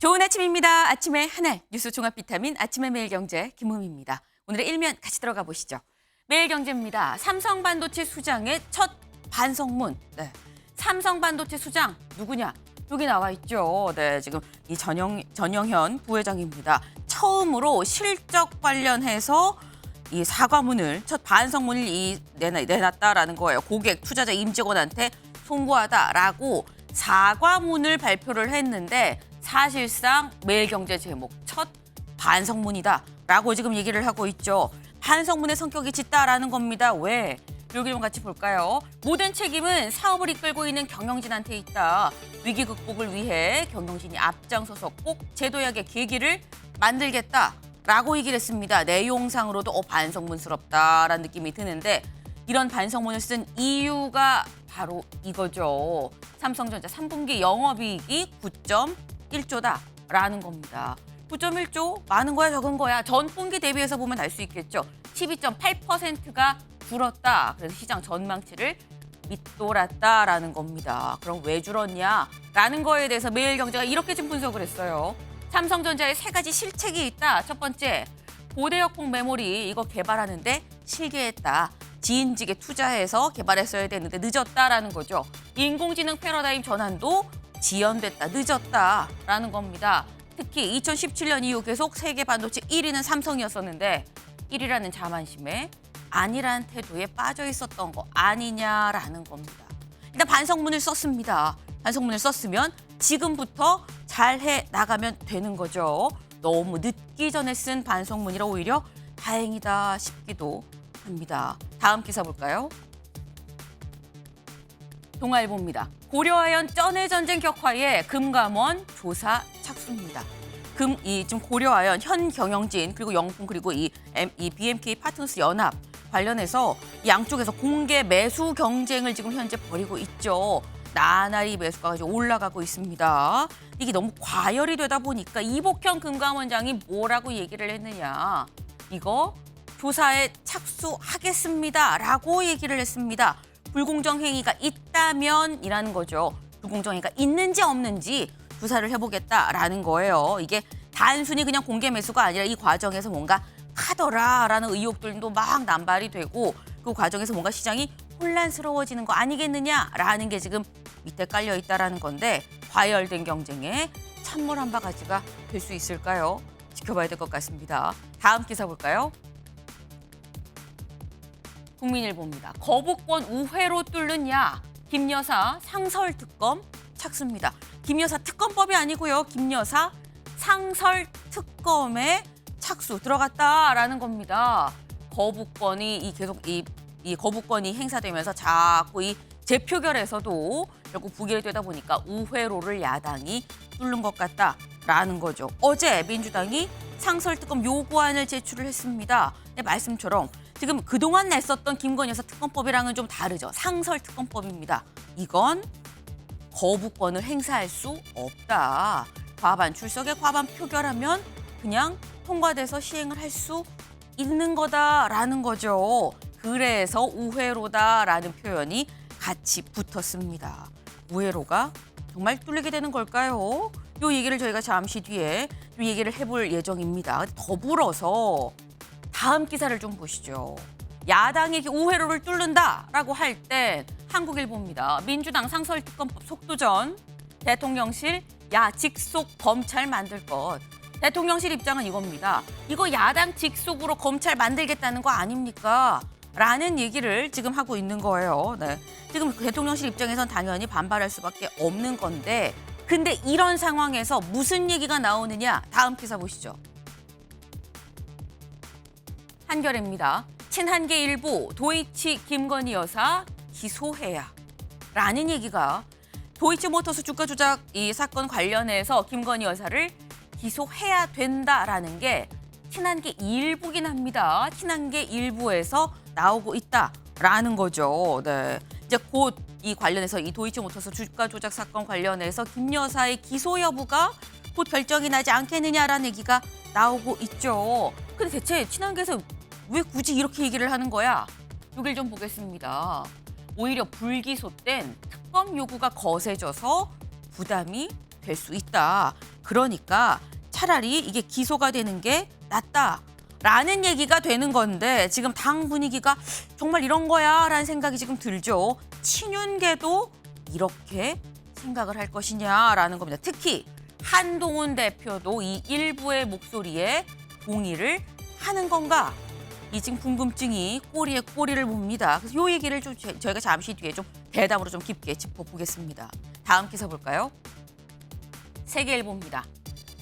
좋은 아침입니다. 아침의 하나 뉴스 종합 비타민 아침의 매일경제 김우미입니다. 오늘의 일면 같이 들어가 보시죠. 매일경제입니다. 삼성반도체 수장의 첫 반성문. 네. 삼성반도체 수장 누구냐? 여기 나와 있죠. 네, 지금 이 전영현 부회장입니다. 처음으로 실적 관련해서 이 사과문을 첫 반성문을 내놨다라는 거예요. 고객 투자자 임직원한테 송구하다라고 사과문을 발표를 했는데 사실상 매일경제 제목 첫 반성문이다라고 지금 얘기를 하고 있죠. 반성문의 성격이 짙다라는 겁니다. 왜? 여기 좀 같이 볼까요? 모든 책임은 사업을 이끌고 있는 경영진한테 있다. 위기 극복을 위해 경영진이 앞장서서 꼭 제도약의 계기를 만들겠다라고 얘기를 했습니다. 내용상으로도 반성문스럽다라는 느낌이 드는데 이런 반성문을 쓴 이유가 바로 이거죠. 삼성전자 3분기 영업이익이 9.1조다라는 겁니다. 9.1조 많은 거야 적은 거야? 전분기 대비해서 보면 알 수 있겠죠. 12.8%가 줄었다. 그래서 시장 전망치를 밑돌았다라는 겁니다. 그럼 왜 줄었냐라는 거에 대해서 매일경제가 이렇게 좀 분석을 했어요. 삼성전자에 세 가지 실책이 있다. 첫 번째, 고대역폭 메모리 이거 개발하는데 실개했다. 지인직에 투자해서 개발했어야 되는데 늦었다라는 거죠. 인공지능 패러다임 전환도 지연됐다, 늦었다라는 겁니다. 특히 2017년 이후 계속 세계 반도체 1위는 삼성이었었는데 1위라는 자만심에 아니라는 태도에 빠져 있었던 거 아니냐라는 겁니다. 일단 반성문을 썼습니다. 반성문을 썼으면 지금부터 잘해 나가면 되는 거죠. 너무 늦기 전에 쓴 반성문이라 오히려 다행이다 싶기도 합니다. 다음 기사 볼까요? 동아일보입니다. 고려아연 쩐해 전쟁 격화에 금감원 조사 착수입니다. 지금 고려아연 현 경영진 그리고 영풍 그리고 이 BMK 파트너스 연합 관련해서 양쪽에서 공개 매수 경쟁을 지금 현재 벌이고 있죠. 나날이 매수가 올라가고 있습니다. 이게 너무 과열이 되다 보니까 이복현 금감원장이 뭐라고 얘기를 했느냐. 이거 조사에 착수하겠습니다라고 얘기를 했습니다. 불공정 행위가 있다면이라는 거죠. 불공정 행위가 있는지 없는지 조사를 해보겠다라는 거예요. 이게 단순히 그냥 공개 매수가 아니라 이 과정에서 뭔가 하더라라는 의혹들도 막 남발이 되고 그 과정에서 뭔가 시장이 혼란스러워지는 거 아니겠느냐라는 게 지금 밑에 깔려 있다라는 건데 과열된 경쟁에 찬물 한 바가지가 될 수 있을까요? 지켜봐야 될 것 같습니다. 다음 기사 볼까요? 국민일보입니다. 거부권 우회로 뚫는 야 김여사 상설특검 착수입니다. 김여사 특검법이 아니고요. 김여사 상설특검에 착수 들어갔다라는 겁니다. 거부권이 이 거부권이 행사되면서 자꾸 이 재표결에서도 결국 부결되다 보니까 우회로를 야당이 뚫는 것 같다라는 거죠. 어제 민주당이 상설특검 요구안을 제출을 했습니다. 네, 말씀처럼 지금 그동안 냈었던 김건희 여사 특검법이랑은 좀 다르죠. 상설특검법입니다. 이건 거부권을 행사할 수 없다. 과반 출석에 과반 표결하면 그냥 통과돼서 시행을 할 수 있는 거다라는 거죠. 그래서 우회로다라는 표현이 같이 붙었습니다. 우회로가 정말 뚫리게 되는 걸까요? 이 얘기를 저희가 잠시 뒤에 이 얘기를 해볼 예정입니다. 더불어서 다음 기사를 좀 보시죠. 야당이 우회로를 뚫는다라고 할 때 한국일보입니다. 민주당 상설특검법 속도전, 대통령실 직속 검찰 만들 것. 대통령실 입장은 이겁니다. 이거 야당 직속으로 검찰 만들겠다는 거 아닙니까? 라는 얘기를 지금 하고 있는 거예요. 네. 지금 대통령실 입장에선 당연히 반발할 수밖에 없는 건데 근데 이런 상황에서 무슨 얘기가 나오느냐? 다음 기사 보시죠. 한겨레입니다. 친한계 일부 도이치 김건희 여사 기소해야 라는 얘기가 도이치모터스 주가 조작 이 사건 관련해서 김건희 여사를 기소해야 된다라는 게 친한계 일부긴 합니다. 친한계 일부에서 나오고 있다라는 거죠. 네. 이제 곧 이 관련해서 이 도이치모터스 주가 조작 사건 관련해서 김 여사의 기소 여부가 곧 결정이 나지 않겠느냐라는 얘기가 나오고 있죠. 근데 대체 친한계에서 왜 굳이 이렇게 얘기를 하는 거야? 여길 좀 보겠습니다. 오히려 불기소된 특검 요구가 거세져서 부담이 될 수 있다. 그러니까 차라리 이게 기소가 되는 게 낫다라는 얘기가 되는 건데 지금 당 분위기가 정말 이런 거야 라는 생각이 지금 들죠. 친윤계도 이렇게 생각을 할 것이냐라는 겁니다. 특히 한동훈 대표도 이 일부의 목소리에 동의를 하는 건가? 이 지금 궁금증이 꼬리에 꼬리를 봅니다. 그래서 이 얘기를 좀 저희가 잠시 뒤에 좀 대담으로 좀 깊게 짚어보겠습니다. 다음 기사 볼까요? 세계일보입니다.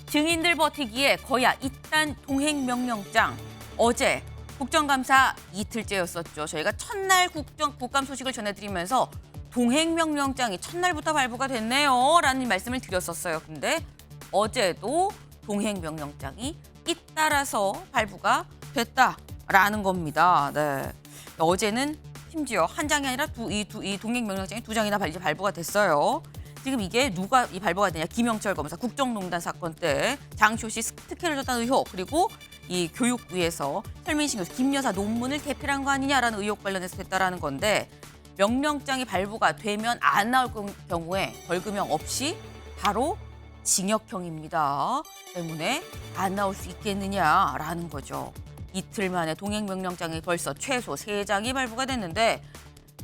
증인들 버티기에 거야 이딴 동행명령장. 어제 국정감사 이틀째였었죠. 저희가 첫날 국감 소식을 전해드리면서 동행명령장이 첫날부터 발부가 됐네요 라는 말씀을 드렸었어요. 근데 어제도 동행명령장이 잇따라서 발부가 됐다라는 겁니다. 네. 어제는 심지어 한 장이 아니라 이 동행명령장이 두 장이나 발부가 됐어요. 지금 이게 누가 이 발부가 되냐? 김영철 검사 국정농단 사건 때 장시호 씨 특혜를 줬다는 의혹, 그리고 이 교육부에서 설민식 교수 김 여사 논문을 대필한 거 아니냐라는 의혹 관련해서 됐다라는 건데, 명령장이 발부가 되면 안 나올 경우에 벌금형 없이 바로 징역형입니다. 때문에 안 나올 수 있겠느냐라는 거죠. 이틀 만에 동행명령장이 벌써 최소 3장이 발부가 됐는데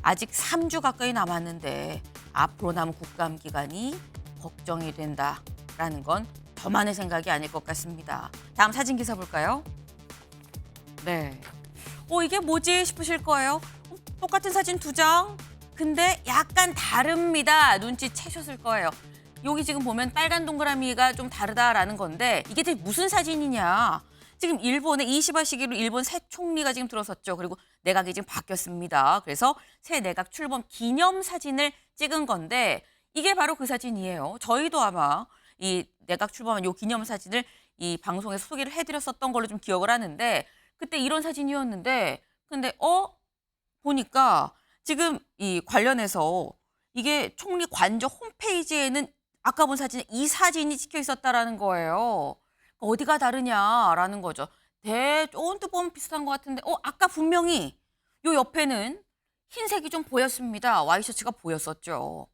아직 3주 가까이 남았는데 앞으로 남은 국감 기간이 걱정이 된다라는 건 저만의 생각이 아닐 것 같습니다. 다음 사진 기사 볼까요? 네. 이게 뭐지 싶으실 거예요. 똑같은 사진 2장. 근데 약간 다릅니다. 눈치채셨을 거예요. 여기 지금 보면 빨간 동그라미가 좀 다르다라는 건데 이게 대체 무슨 사진이냐. 지금 일본의 이시바 시기로 일본 새 총리가 지금 들어섰죠. 그리고 내각이 지금 바뀌었습니다. 그래서 새 내각 출범 기념 사진을 찍은 건데 이게 바로 그 사진이에요. 저희도 아마 이 내각 출범한 요 기념 사진을 이 방송에서 소개를 해드렸었던 걸로 좀 기억을 하는데 그때 이런 사진이었는데 근데 보니까 지금 이 관련해서 이게 총리 관저 홈페이지에는 아까 본 사진에 이 사진이 찍혀 있었다라는 거예요. 어디가 다르냐라는 거죠. 언뜻 보면 비슷한 것 같은데 아까 분명히 요 옆에는 흰색이 좀 보였습니다. 와이셔츠가 보였었죠.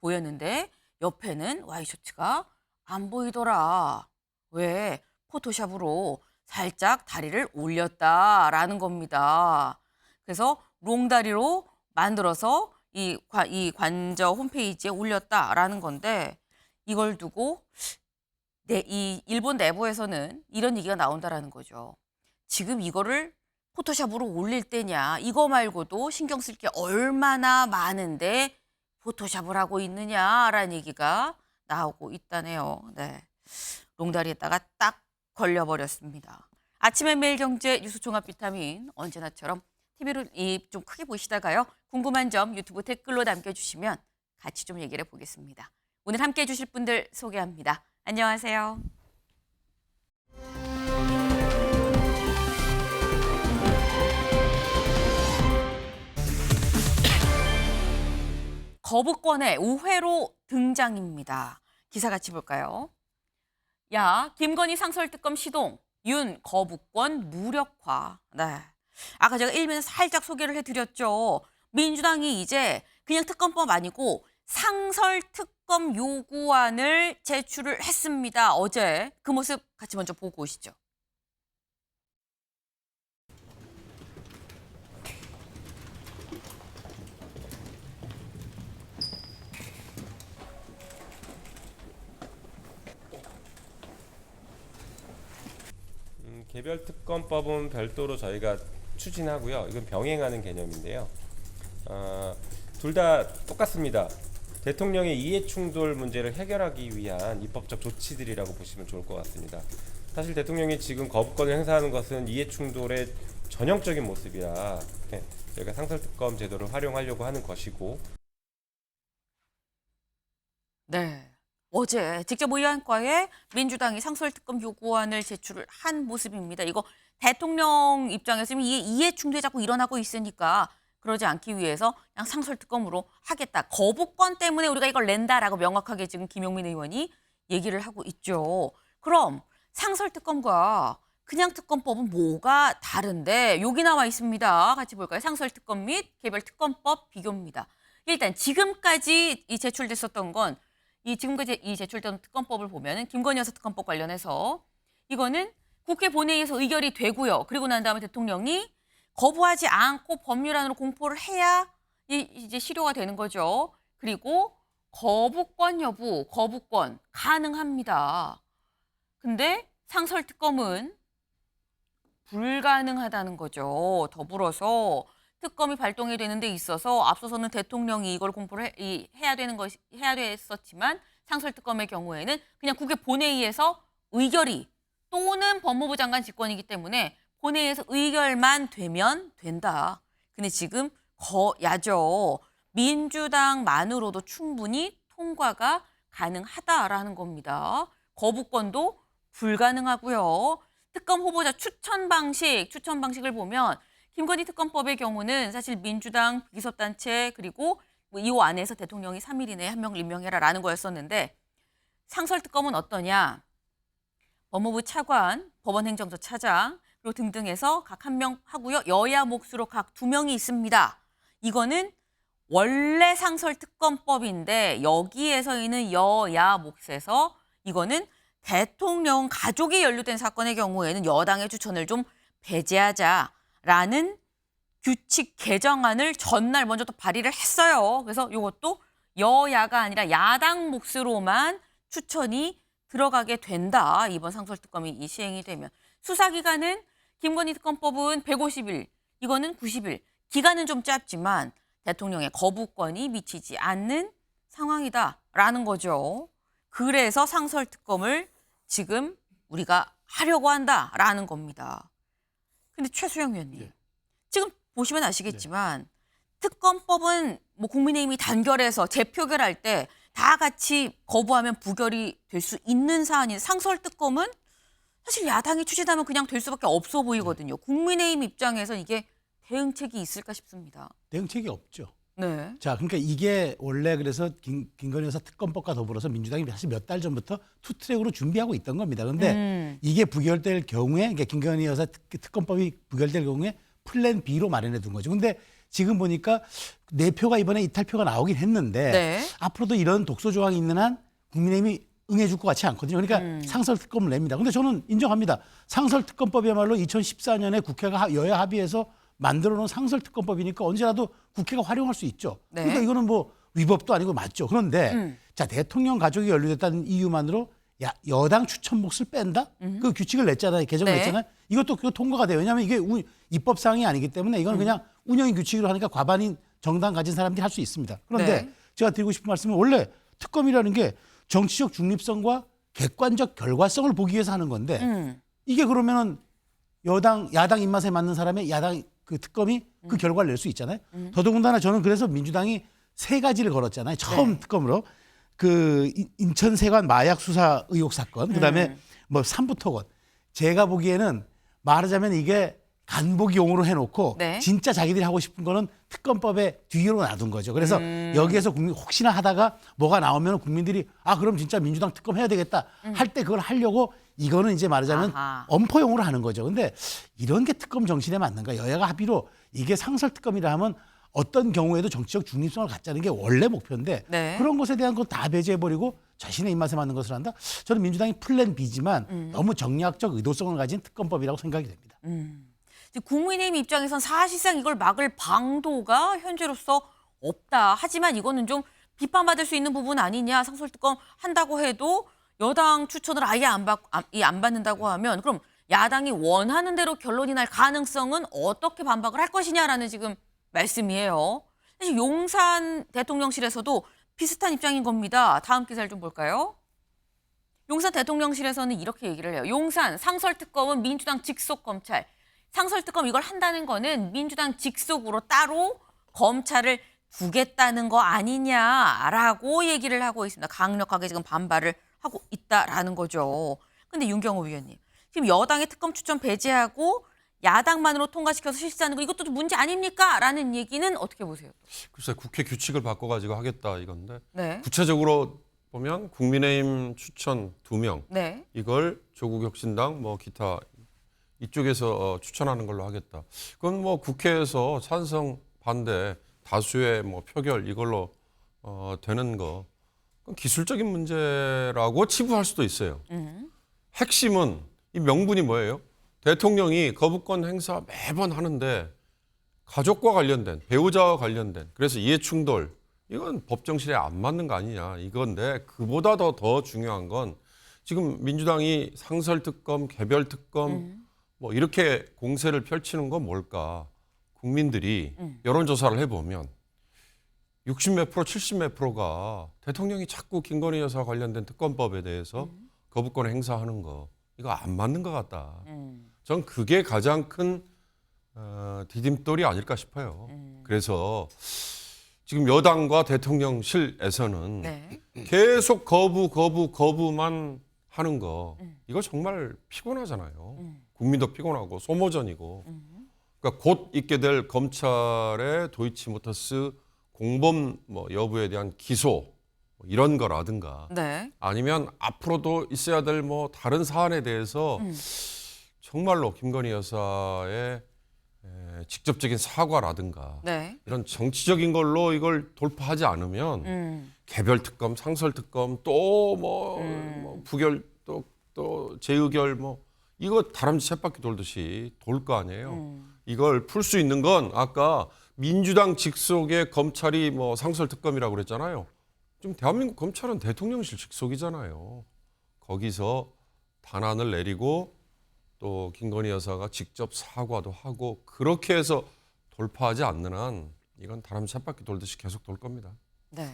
보였는데 옆에는 와이셔츠가 안 보이더라. 왜? 포토샵으로 살짝 다리를 올렸다라는 겁니다. 그래서 롱다리로 만들어서 이 관저 홈페이지에 올렸다라는 건데 이걸 두고 이 일본 내부에서는 이런 얘기가 나온다라는 거죠. 지금 이거를 포토샵으로 올릴 때냐, 이거 말고도 신경 쓸 게 얼마나 많은데 포토샵을 하고 있느냐라는 얘기가 나오고 있다네요. 네, 롱다리에다가 딱 걸려버렸습니다. 아침에 매일경제 뉴스 종합 비타민 언제나처럼 TV로 좀 크게 보시다가요. 궁금한 점 유튜브 댓글로 남겨주시면 같이 좀 얘기를 해보겠습니다. 오늘 함께해 주실 분들 소개합니다. 안녕하세요. 거부권의 우회로 등장입니다. 기사 같이 볼까요? 야, 김건희 상설특검 시동, 윤 거부권 무력화. 네. 아까 제가 일면에 살짝 소개를 해드렸죠. 민주당이 이제 그냥 특검법 아니고 상설특검 요구안을 제출을 했습니다. 어제 그 모습 같이 먼저 보고 오시죠. 개별특검법은 별도로 저희가 추진하고요. 이건 병행하는 개념인데요. 둘 다 똑같습니다. 대통령의 이해충돌 문제를 해결하기 위한 입법적 조치들이라고 보시면 좋을 것 같습니다. 사실 대통령이 지금 거부권을 행사하는 것은 이해충돌의 전형적인 모습이라 저희가 상설특검 제도를 활용하려고 하는 것이고. 네. 어제 직접 의안과에 민주당이 상설특검 요구안을 제출을 한 모습입니다. 이거 대통령 입장에서 이해충돌이 자꾸 일어나고 있으니까 그러지 않기 위해서 그냥 상설특검으로 하겠다. 거부권 때문에 우리가 이걸 낸다라고 명확하게 지금 김용민 의원이 얘기를 하고 있죠. 그럼 상설특검과 그냥 특검법은 뭐가 다른데? 여기 나와 있습니다. 같이 볼까요? 상설특검 및 개별특검법 비교입니다. 일단 지금까지 이 제출됐었던 건 이 지금까지 이 제출된 특검법을 보면은 김건희 여사 특검법 관련해서 이거는 국회 본회의에서 의결이 되고요. 그리고 난 다음에 대통령이 거부하지 않고 법률안으로 공포를 해야 이제 실효가 되는 거죠. 그리고 거부권 여부, 거부권 가능합니다. 근데 상설특검은 불가능하다는 거죠. 더불어서 특검이 발동이 되는 데 있어서 앞서서는 대통령이 이걸 공포를 해야 됐었지만 상설특검의 경우에는 그냥 국회 본회의에서 의결이 또는 법무부 장관 직권이기 때문에 본회의에서 의결만 되면 된다. 근데 지금 야죠. 민주당만으로도 충분히 통과가 가능하다라는 겁니다. 거부권도 불가능하고요. 특검 후보자 추천 방식을 보면 김건희 특검법의 경우는 사실 민주당 비기섭단체 그리고 이 안에서 대통령이 3일 이내에 한 명을 임명해라라는 거였었는데 상설특검은 어떠냐? 법무부 차관, 법원행정처 차장 그리고 등등해서 각 한 명 하고요. 여야 몫으로 각 2명이 있습니다. 이거는 원래 상설특검법인데 여기에서 있는 여야 몫에서 이거는 대통령 가족이 연루된 사건의 경우에는 여당의 추천을 좀 배제하자라는 규칙 개정안을 전날 먼저 또 발의를 했어요. 그래서 이것도 여야가 아니라 야당 몫으로만 추천이 들어가게 된다. 이번 상설특검이 시행이 되면. 수사기간은 김건희 특검법은 150일, 이거는 90일. 기간은 좀 짧지만 대통령의 거부권이 미치지 않는 상황이다라는 거죠. 그래서 상설특검을 지금 우리가 하려고 한다라는 겁니다. 근데 최수영 위원님, 예. 지금 보시면 아시겠지만 특검법은 뭐 국민의힘이 단결해서 재표결할 때 다 같이 거부하면 부결이 될 수 있는 사안인 상설특검은 사실 야당이 추진하면 그냥 될 수밖에 없어 보이거든요. 국민의힘 입장에서 이게 대응책이 있을까 싶습니다. 대응책이 없죠. 네. 자, 그러니까 이게 원래 그래서 김건희 여사 특검법과 더불어서 민주당이 사실 몇 달 전부터 투트랙으로 준비하고 있던 겁니다. 그런데 이게 부결될 경우에, 그러니까 김건희 여사 특검법이 부결될 경우에 플랜 B로 마련해 둔 거죠. 근데 지금 보니까 내표가 이번에 이탈표가 나오긴 했는데 네. 앞으로도 이런 독소 조항이 있는 한 국민의힘이 응해줄 것 같지 않거든요. 그러니까 상설특검을 냅니다. 근데 저는 인정합니다. 상설특검법이야말로 2014년에 국회가 여야 합의해서 만들어 놓은 상설특검법이니까 언제라도 국회가 활용할 수 있죠. 네. 그러니까 이거는 뭐 위법도 아니고 맞죠. 그런데 자, 대통령 가족이 연루됐다는 이유만으로 여당 추천 몫을 뺀다? 그 규칙을 냈잖아요. 개정을 네. 냈잖아요. 이것도 통과가 돼요. 왜냐하면 이게 입법사항이 아니기 때문에 이건 그냥 운영인 규칙으로 하니까 과반인 정당 가진 사람들이 할 수 있습니다. 그런데 네. 제가 드리고 싶은 말씀은 원래 특검이라는 게 정치적 중립성과 객관적 결과성을 보기 위해서 하는 건데 이게 그러면은 야당 입맛에 맞는 사람의 야당 그 특검이 그 결과를 낼 수 있잖아요. 더더군다나 저는 그래서 민주당이 3가지를 걸었잖아요. 처음 네. 특검으로 그 인천세관 마약 수사 의혹 사건, 그다음에 뭐 삼부토건. 제가 보기에는 말하자면 이게 간보기용으로 해놓고 네. 진짜 자기들이 하고 싶은 거는 특검법에 뒤로 놔둔 거죠. 그래서 여기에서 국민 혹시나 하다가 뭐가 나오면 국민들이 그럼 진짜 민주당 특검 해야 되겠다 할 때 그걸 하려고 이거는 이제 말하자면 아하. 엄포용으로 하는 거죠. 근데 이런 게 특검 정신에 맞는가? 여야가 합의로 이게 상설특검이라 하면 어떤 경우에도 정치적 중립성을 갖자는 게 원래 목표인데 네. 그런 것에 대한 거 다 배제해버리고 자신의 입맛에 맞는 것을 한다? 저는 민주당이 플랜 B지만 너무 정략적 의도성을 가진 특검법이라고 생각이 됩니다. 국민의힘 입장에선 사실상 이걸 막을 방도가 현재로서 없다. 하지만 이거는 좀 비판받을 수 있는 부분 아니냐. 상설특검 한다고 해도 여당 추천을 아예 안 받는다고 하면 그럼 야당이 원하는 대로 결론이 날 가능성은 어떻게 반박을 할 것이냐라는 지금 말씀이에요. 사실 용산 대통령실에서도 비슷한 입장인 겁니다. 다음 기사를 좀 볼까요? 용산 대통령실에서는 이렇게 얘기를 해요. 용산 상설특검은 민주당 직속 검찰. 상설특검 이걸 한다는 거는 민주당 직속으로 따로 검찰을 두겠다는 거 아니냐라고 얘기를 하고 있습니다. 강력하게 지금 반발을 하고 있다라는 거죠. 근데 윤경호 위원님, 지금 여당의 특검 추천 배제하고 야당만으로 통과시켜서 실시하는 거 이것도 문제 아닙니까? 라는 얘기는 어떻게 보세요? 글쎄 국회 규칙을 바꿔가지고 하겠다 이건데 네. 구체적으로 보면 국민의힘 추천 2명 네. 이걸 조국혁신당 뭐 기타 이쪽에서 추천하는 걸로 하겠다. 그건 뭐 국회에서 찬성 반대 다수의 뭐 표결 이걸로 되는 거. 기술적인 문제라고 치부할 수도 있어요. 핵심은 이 명분이 뭐예요? 대통령이 거부권 행사 매번 하는데 가족과 관련된, 배우자와 관련된, 그래서 이해충돌, 이건 법 정신에 안 맞는 거 아니냐 이건데, 그보다 더 중요한 건 지금 민주당이 상설특검, 개별특검 뭐 이렇게 공세를 펼치는 건 뭘까? 국민들이 여론조사를 해보면 60몇 프로, 70몇 프로가 대통령이 자꾸 김건희 여사 관련된 특검법에 대해서 거부권 행사하는 거, 이거 안 맞는 것 같다. 전 그게 가장 큰 디딤돌이 아닐까 싶어요. 그래서 지금 여당과 대통령실에서는 네. 계속 거부만 하는 거, 이거 정말 피곤하잖아요. 국민도 피곤하고 소모전이고. 그러니까 곧 있게 될 검찰의 도이치모터스 공범 뭐 여부에 대한 기소 뭐 이런 거라든가, 네. 아니면 앞으로도 있어야 될 뭐 다른 사안에 대해서 정말로 김건희 여사의 직접적인 사과라든가 네. 이런 정치적인 걸로 이걸 돌파하지 않으면 개별 특검, 상설 특검, 또 뭐 부결, 또 재의결, 뭐 이거 다람쥐 쳇바퀴 돌듯이 돌 거 아니에요. 이걸 풀 수 있는 건 아까 민주당 직속의 검찰이 뭐 상설 특검이라고 그랬잖아요. 지금 대한민국 검찰은 대통령실 직속이잖아요. 거기서 단안을 내리고 또 김건희 여사가 직접 사과도 하고 그렇게 해서 돌파하지 않는 한 이건 다람쥐 쳇바퀴 돌듯이 계속 돌 겁니다. 네.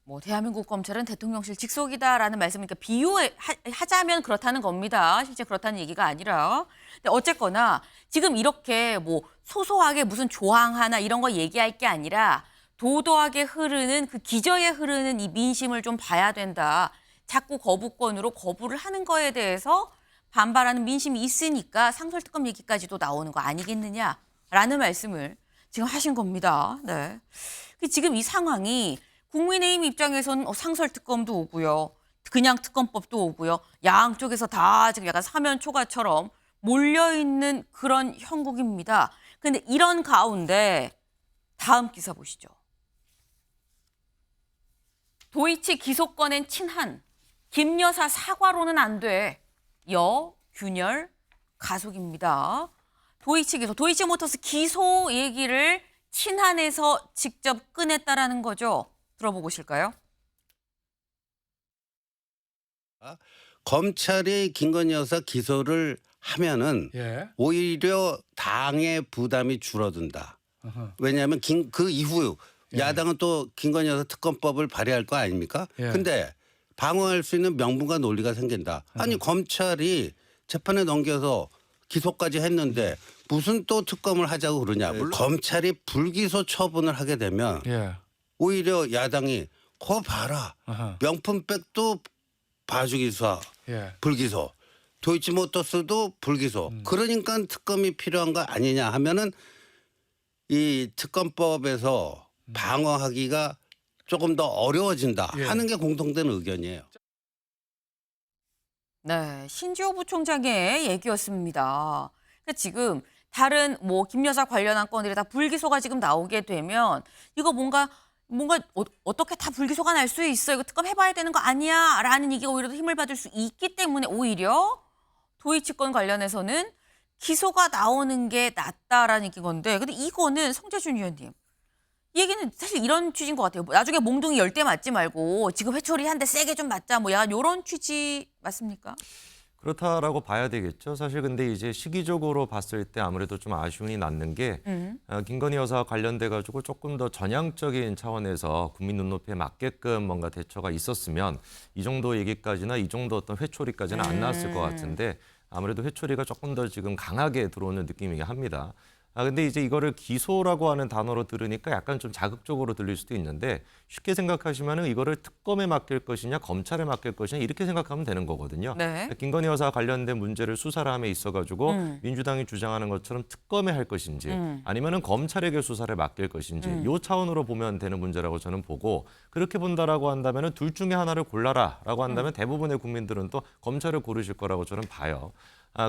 뭐 대한민국 검찰은 대통령실 직속이다라는 말씀이니까 비유하자면 그렇다는 겁니다. 실제 그렇다는 얘기가 아니라. 근데 어쨌거나 지금 이렇게 뭐 소소하게 무슨 조항 하나 이런 거 얘기할 게 아니라 도도하게 흐르는 그 기저에 흐르는 이 민심을 좀 봐야 된다. 자꾸 거부권으로 거부를 하는 거에 대해서 반발하는 민심이 있으니까 상설특검 얘기까지도 나오는 거 아니겠느냐라는 말씀을 지금 하신 겁니다. 네. 지금 이 상황이 국민의힘 입장에서는 상설특검도 오고요. 그냥 특검법도 오고요. 양쪽에서 다 지금 약간 사면 초가처럼 몰려있는 그런 형국입니다. 근데 이런 가운데 다음 기사 보시죠. 도이치 기소권엔 친한, 김 여사 사과로는 안 돼. 여균열 가속입니다. 도이치 기소, 도이치모터스 기소 얘기를 친한에서 직접 꺼냈다라는 거죠. 들어보고 오실까요? 검찰이 김건희 여사 기소를 하면은 예. 오히려 당의 부담이 줄어든다. 왜냐하면 그 이후 야당은 또 김건희 여사 특검법을 발의할 거 아닙니까? 예. 근데 방어할 수 있는 명분과 논리가 생긴다. 아니 검찰이 재판에 넘겨서 기소까지 했는데 무슨 또 특검을 하자고 그러냐. 검찰이 불기소 처분을 하게 되면 예. 오히려 야당이 거 봐라. 아하. 명품백도 봐주기소, 예. 불기소. 도이치모터스도 불기소. 그러니까 특검이 필요한 거 아니냐 하면은 이 특검법에서 방어하기가 조금 더 어려워진다 예. 하는 게 공통된 의견이에요. 네, 신지호 부총장의 얘기였습니다. 그러니까 지금 다른 뭐 김 여사 관련한 건들이 다 불기소가 지금 나오게 되면 이거 뭔가 어떻게 다 불기소가 날 수 있어? 이거 특검 해봐야 되는 거 아니야? 라는 얘기가 오히려 더 힘을 받을 수 있기 때문에 오히려 도이치건 관련해서는 기소가 나오는 게 낫다라는 건데, 근데 이거는 성재준 의원님, 이 얘기는 사실 이런 취지인 것 같아요. 나중에 몽둥이 10대 맞지 말고 지금 회초리 한 대 세게 좀 맞자, 뭐 약간 이런 취지 맞습니까? 그렇다라고 봐야 되겠죠. 사실 근데 이제 시기적으로 봤을 때 아무래도 좀 아쉬움이 남는 게 김건희 여사와 관련돼 가지고 조금 더 전향적인 차원에서 국민 눈높이에 맞게끔 뭔가 대처가 있었으면 이 정도 얘기까지나 이 정도 어떤 회초리까지는 안 나왔을 것 같은데 아무래도 회초리가 조금 더 지금 강하게 들어오는 느낌이긴 합니다. 근데 이제 이거를 기소라고 하는 단어로 들으니까 약간 좀 자극적으로 들릴 수도 있는데 쉽게 생각하시면은 이거를 특검에 맡길 것이냐 검찰에 맡길 것이냐 이렇게 생각하면 되는 거거든요. 네. 김건희 여사 관련된 문제를 수사를 함에 있어가지고 민주당이 주장하는 것처럼 특검에 할 것인지 아니면은 검찰에게 수사를 맡길 것인지 이 차원으로 보면 되는 문제라고 저는 보고 그렇게 본다라고 한다면은 둘 중에 하나를 골라라라고 한다면 대부분의 국민들은 또 검찰을 고르실 거라고 저는 봐요.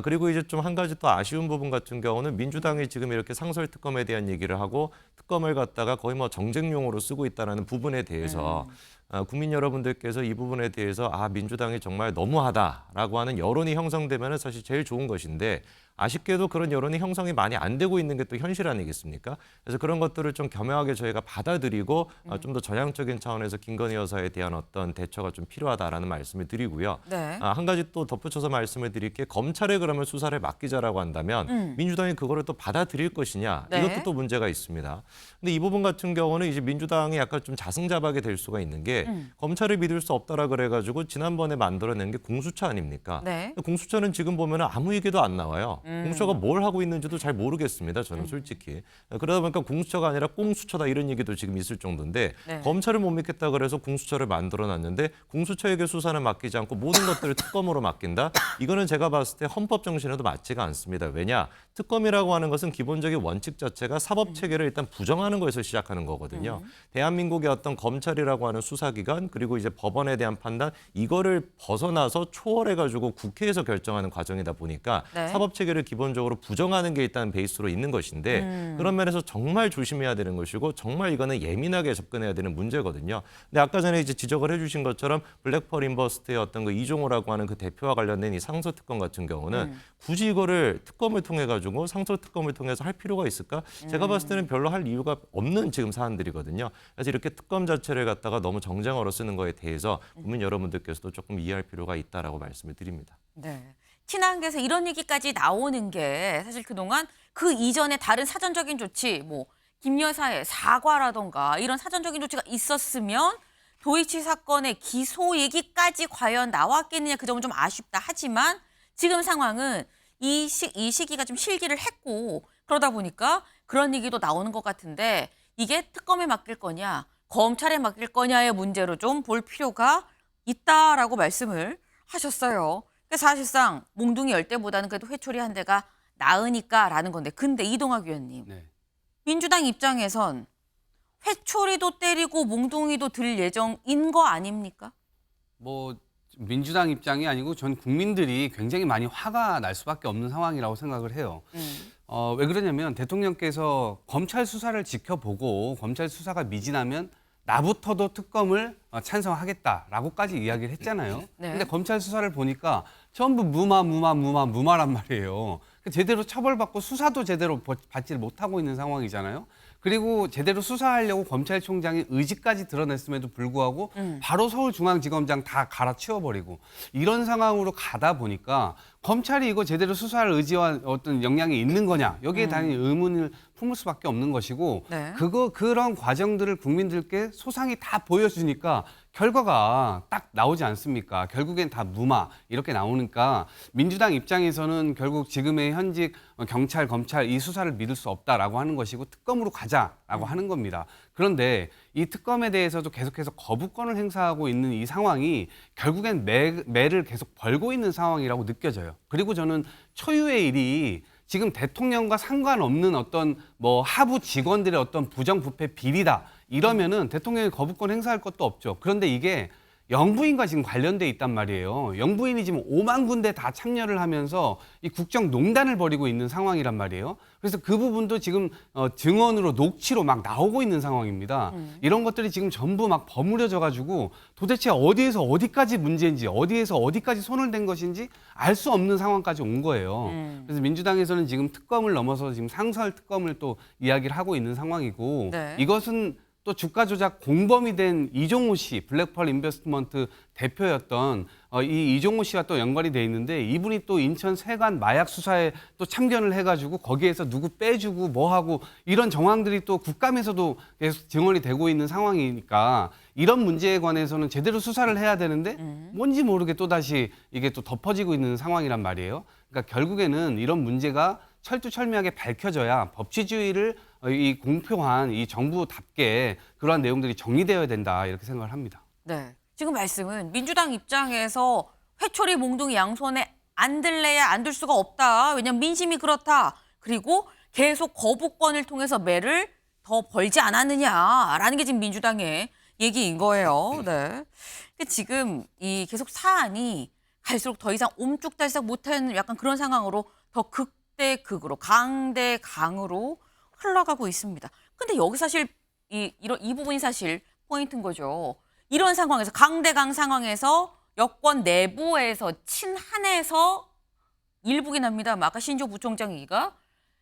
그리고 이제 좀 한 가지 또 아쉬운 부분 같은 경우는 민주당이 지금 이렇게 상설 특검에 대한 얘기를 하고 특검을 갖다가 거의 뭐 정쟁용으로 쓰고 있다는 부분에 대해서 국민 여러분들께서 이 부분에 대해서 민주당이 정말 너무하다라고 하는 여론이 형성되면 사실 제일 좋은 것인데 아쉽게도 그런 여론이 형성이 많이 안 되고 있는 게 또 현실 아니겠습니까? 그래서 그런 것들을 좀 겸허하게 저희가 받아들이고 좀 더 전향적인 차원에서 김건희 여사에 대한 어떤 대처가 좀 필요하다라는 말씀을 드리고요. 네. 한 가지 또 덧붙여서 말씀을 드릴 게 검찰에 그러면 수사를 맡기자라고 한다면 민주당이 그거를 또 받아들일 것이냐 네. 이것도 또 문제가 있습니다. 근데 이 부분 같은 경우는 이제 민주당이 약간 좀 자승자박이 될 수가 있는 게 검찰을 믿을 수 없다라 그래가지고 지난번에 만들어낸 게 공수처 아닙니까? 네. 공수처는 지금 보면 아무 얘기도 안 나와요. 공수처가 뭘 하고 있는지도 잘 모르겠습니다. 저는 솔직히. 그러다 보니까 공수처가 아니라 꽁수처다 이런 얘기도 지금 있을 정도인데 네. 검찰을 못 믿겠다 그래서 공수처를 만들어놨는데 공수처에게 수사는 맡기지 않고 모든 것들을 특검으로 맡긴다? 이거는 제가 봤을 때 헌법 정신에도 맞지가 않습니다. 왜냐? 특검이라고 하는 것은 기본적인 원칙 자체가 사법체계를 일단 부정하는 거에서 시작하는 거거든요. 대한민국의 어떤 검찰이라고 하는 수사기관 그리고 이제 법원에 대한 판단 이거를 벗어나서 초월해가지고 국회에서 결정하는 과정이다 보니까 네. 사법체계를 기본적으로 부정하는 게 일단 베이스로 있는 것인데 그런 면에서 정말 조심해야 되는 것이고 정말 이거는 예민하게 접근해야 되는 문제거든요. 근데 아까 전에 이제 지적을 해주신 것처럼 블랙펄 인버스트의 어떤 그 이종호라고 하는 그 대표와 관련된 이 상서 특검 같은 경우는 굳이 이거를 특검을 통해 가지고 상서 특검을 통해서 할 필요가 있을까? 제가 봤을 때는 별로 할 이유가 없는 지금 사안들이거든요. 그래서 이렇게 특검 자체를 갖다가 너무 정쟁어로 쓰는 거에 대해서 국민 여러분들께서도 조금 이해할 필요가 있다라고 말씀을 드립니다. 네. 친한계에서 이런 얘기까지 나오는 게 사실 그동안 그 이전에 다른 사전적인 조치, 뭐 김 여사의 사과라던가 이런 사전적인 조치가 있었으면 도이치 사건의 기소 얘기까지 과연 나왔겠느냐 그 점은 좀 아쉽다. 하지만 지금 상황은 이 시기가 좀 실기를 했고 그러다 보니까 그런 얘기도 나오는 것 같은데 이게 특검에 맡길 거냐 검찰에 맡길 거냐의 문제로 좀 볼 필요가 있다라고 말씀을 하셨어요. 사실상 몽둥이 10대보다는 그래도 회초리 한 대가 나으니까라는 건데 근데 이동학 위원님 네. 민주당 입장에선 회초리도 때리고 몽둥이도 들 예정인 거 아닙니까? 뭐 민주당 입장이 아니고 전 국민들이 굉장히 많이 화가 날 수밖에 없는 상황이라고 생각을 해요. 왜 그러냐면 대통령께서 검찰 수사를 지켜보고 검찰 수사가 미진하면 나부터도 특검을 찬성하겠다라고까지 이야기를 했잖아요. 네. 근데 검찰 수사를 보니까 전부 무마란 말이에요. 제대로 처벌받고 수사도 제대로 받지 못하고 있는 상황이잖아요. 그리고 제대로 수사하려고 검찰총장이 의지까지 드러냈음에도 불구하고 바로 서울중앙지검장 다 갈아치워버리고 이런 상황으로 가다 보니까 검찰이 이거 제대로 수사할 의지와 어떤 역량이 있는 거냐 여기에 당연히 의문을 품을 수밖에 없는 것이고 네. 그런 과정들을 국민들께 소상히 다 보여주니까 결과가 딱 나오지 않습니까? 결국엔 다 무마 이렇게 나오니까 민주당 입장에서는 결국 지금의 현직 경찰, 검찰 이 수사를 믿을 수 없다라고 하는 것이고 특검으로 가자라고 하는 겁니다. 그런데 이 특검에 대해서도 계속해서 거부권을 행사하고 있는 이 상황이 결국엔 매를 계속 벌고 있는 상황이라고 느껴져요. 그리고 저는 초유의 일이 지금 대통령과 상관없는 어떤 뭐 하부 직원들의 어떤 부정부패 비리다 이러면은 대통령이 거부권 행사할 것도 없죠. 그런데 이게 영부인과 지금 관련돼 있단 말이에요. 영부인이 지금 5만 군데 다 참여를 하면서 이 국정농단을 벌이고 있는 상황이란 말이에요. 그래서 그 부분도 지금 증언으로 녹취로 막 나오고 있는 상황입니다. 이런 것들이 지금 전부 막 버무려져 가지고 도대체 어디에서 어디까지 문제인지 어디에서 어디까지 손을 댄 것인지 알 수 없는 상황까지 온 거예요. 그래서 민주당에서는 지금 특검을 넘어서 지금 상설 특검을 또 이야기를 하고 있는 상황이고 네. 이것은 또 주가 조작 공범이 된 이종호 씨, 블랙펄 인베스트먼트 대표였던 이 이종호 씨와 또 연관이 돼 있는데 이분이 또 인천 세관 마약 수사에 또 참견을 해가지고 거기에서 누구 빼주고 뭐 하고 이런 정황들이 또 국감에서도 계속 증언이 되고 있는 상황이니까 이런 문제에 관해서는 제대로 수사를 해야 되는데 뭔지 모르게 또 다시 이게 또 덮어지고 있는 상황이란 말이에요. 그러니까 결국에는 이런 문제가 철두철미하게 밝혀져야 법치주의를 이 공표한 이 정부답게 그러한 내용들이 정리되어야 된다 이렇게 생각을 합니다. 네. 지금 말씀은 민주당 입장에서 회초리 몽둥이 양손에 안 들래야 안 들 수가 없다. 왜냐하면 민심이 그렇다. 그리고 계속 거부권을 통해서 매를 더 벌지 않았느냐라는 게 지금 민주당의 얘기인 거예요. 네. 근데 지금 이 계속 사안이 갈수록 더 이상 옴쭉달싹 못하는 약간 그런 상황으로 더 극대극으로 강대강으로 흘러가고 있습니다. 근데 여기 사실 이 부분이 사실 포인트인 거죠. 이런 상황에서 강대강 상황에서 여권 내부에서 친한해서 일북이 납니다. 아까 신조 부총장 얘기가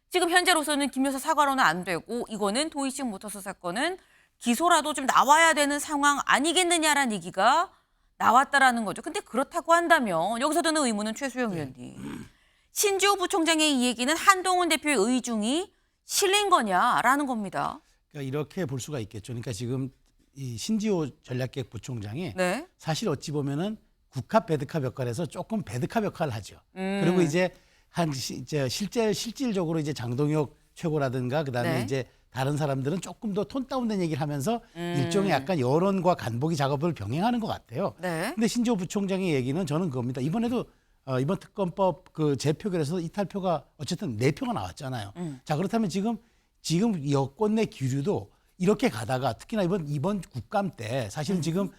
지금 현재로서는 김 여사 사과로는 안 되고 이거는 도이치모터스 사건은 기소라도 좀 나와야 되는 상황 아니겠느냐라는 얘기가 나왔다라는 거죠. 근데 그렇다고 한다면 여기서 드는 의문은 최수영 의원님. 신지호 부총장의 이 얘기는 한동훈 대표의 의중이 실린 거냐라는 겁니다. 그러니까 이렇게 볼 수가 있겠죠. 그러니까 지금 이 신지호 전략기획 부총장이 네. 사실 어찌 보면은 국합 배드캅 역할에서 조금 배드캅 역할을 하죠. 그리고 이제 이제 실질적으로 이제 장동혁 최고라든가 그다음에 네. 이제 다른 사람들은 조금 더 톤 다운된 얘기를 하면서 일종의 약간 여론과 간보기 작업을 병행하는 것 같아요. 네. 근데 신지호 부총장의 얘기는 저는 그겁니다. 이번에도 이번 특검법 그 재표결에서 이탈표가 어쨌든 4표가 나왔잖아요. 자, 그렇다면 지금 여권 내 기류도 이렇게 가다가 특히나 이번 국감 때 사실은 지금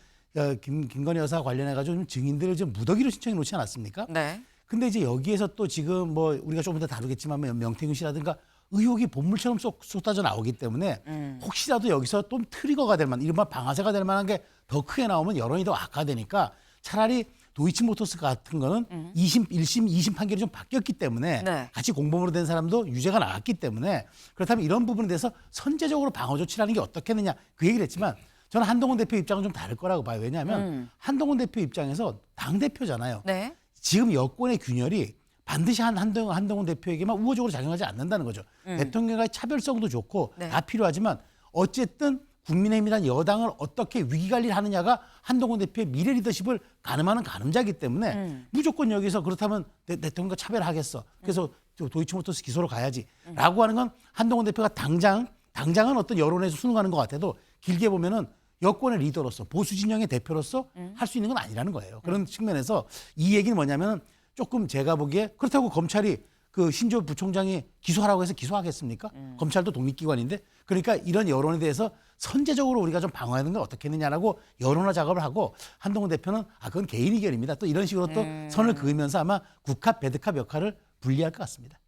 김건희 여사 관련해 가지고 좀 증인들을 좀 무더기로 신청해 놓지 않았습니까? 네. 근데 이제 여기에서 또 지금 뭐 우리가 조금 더 다루겠지만 명태균 씨라든가 의혹이 본물처럼 쏟아져 나오기 때문에 혹시라도 여기서 또 트리거가 될 만한 이른바 방아쇠가 될 만한 게 더 크게 나오면 여론이 더 악화되니까 차라리 도이치모터스 같은 거는 2심, 1심, 2심 판결이 좀 바뀌었기 때문에 네. 같이 공범으로 된 사람도 유죄가 나왔기 때문에 그렇다면 이런 부분에 대해서 선제적으로 방어 조치라는 게 어떻겠느냐 그 얘기를 했지만 저는 한동훈 대표 입장은 좀 다를 거라고 봐요. 왜냐하면 한동훈 대표 입장에서 당대표잖아요. 네. 지금 여권의 균열이 반드시 한동훈 대표에게만 우호적으로 작용하지 않는다는 거죠. 대통령과의 차별성도 좋고 네. 다 필요하지만 어쨌든 국민의힘이란 여당을 어떻게 위기관리를 하느냐가 한동훈 대표의 미래 리더십을 가늠하는 가늠자이기 때문에 무조건 여기서 그렇다면 대통령과 차별하겠어. 그래서 도이치모터스 기소로 가야지. 라고 하는 건 한동훈 대표가 당장은 어떤 여론에서 순응하는 것 같아도 길게 보면은 여권의 리더로서 보수 진영의 대표로서 할 수 있는 건 아니라는 거예요. 그런 측면에서 이 얘기는 뭐냐면 조금 제가 보기에 그렇다고 검찰이 그 신조 부총장이 기소하라고 해서 기소하겠습니까? 검찰도 독립기관인데 그러니까 이런 여론에 대해서 선제적으로 우리가 좀 방어하는 건 어떻겠느냐라고 여론화 작업을 하고 한동훈 대표는 그건 개인 의견입니다. 또 이런 식으로 또 선을 그으면서 아마 국합 배드캅 역할을 분리할 것 같습니다.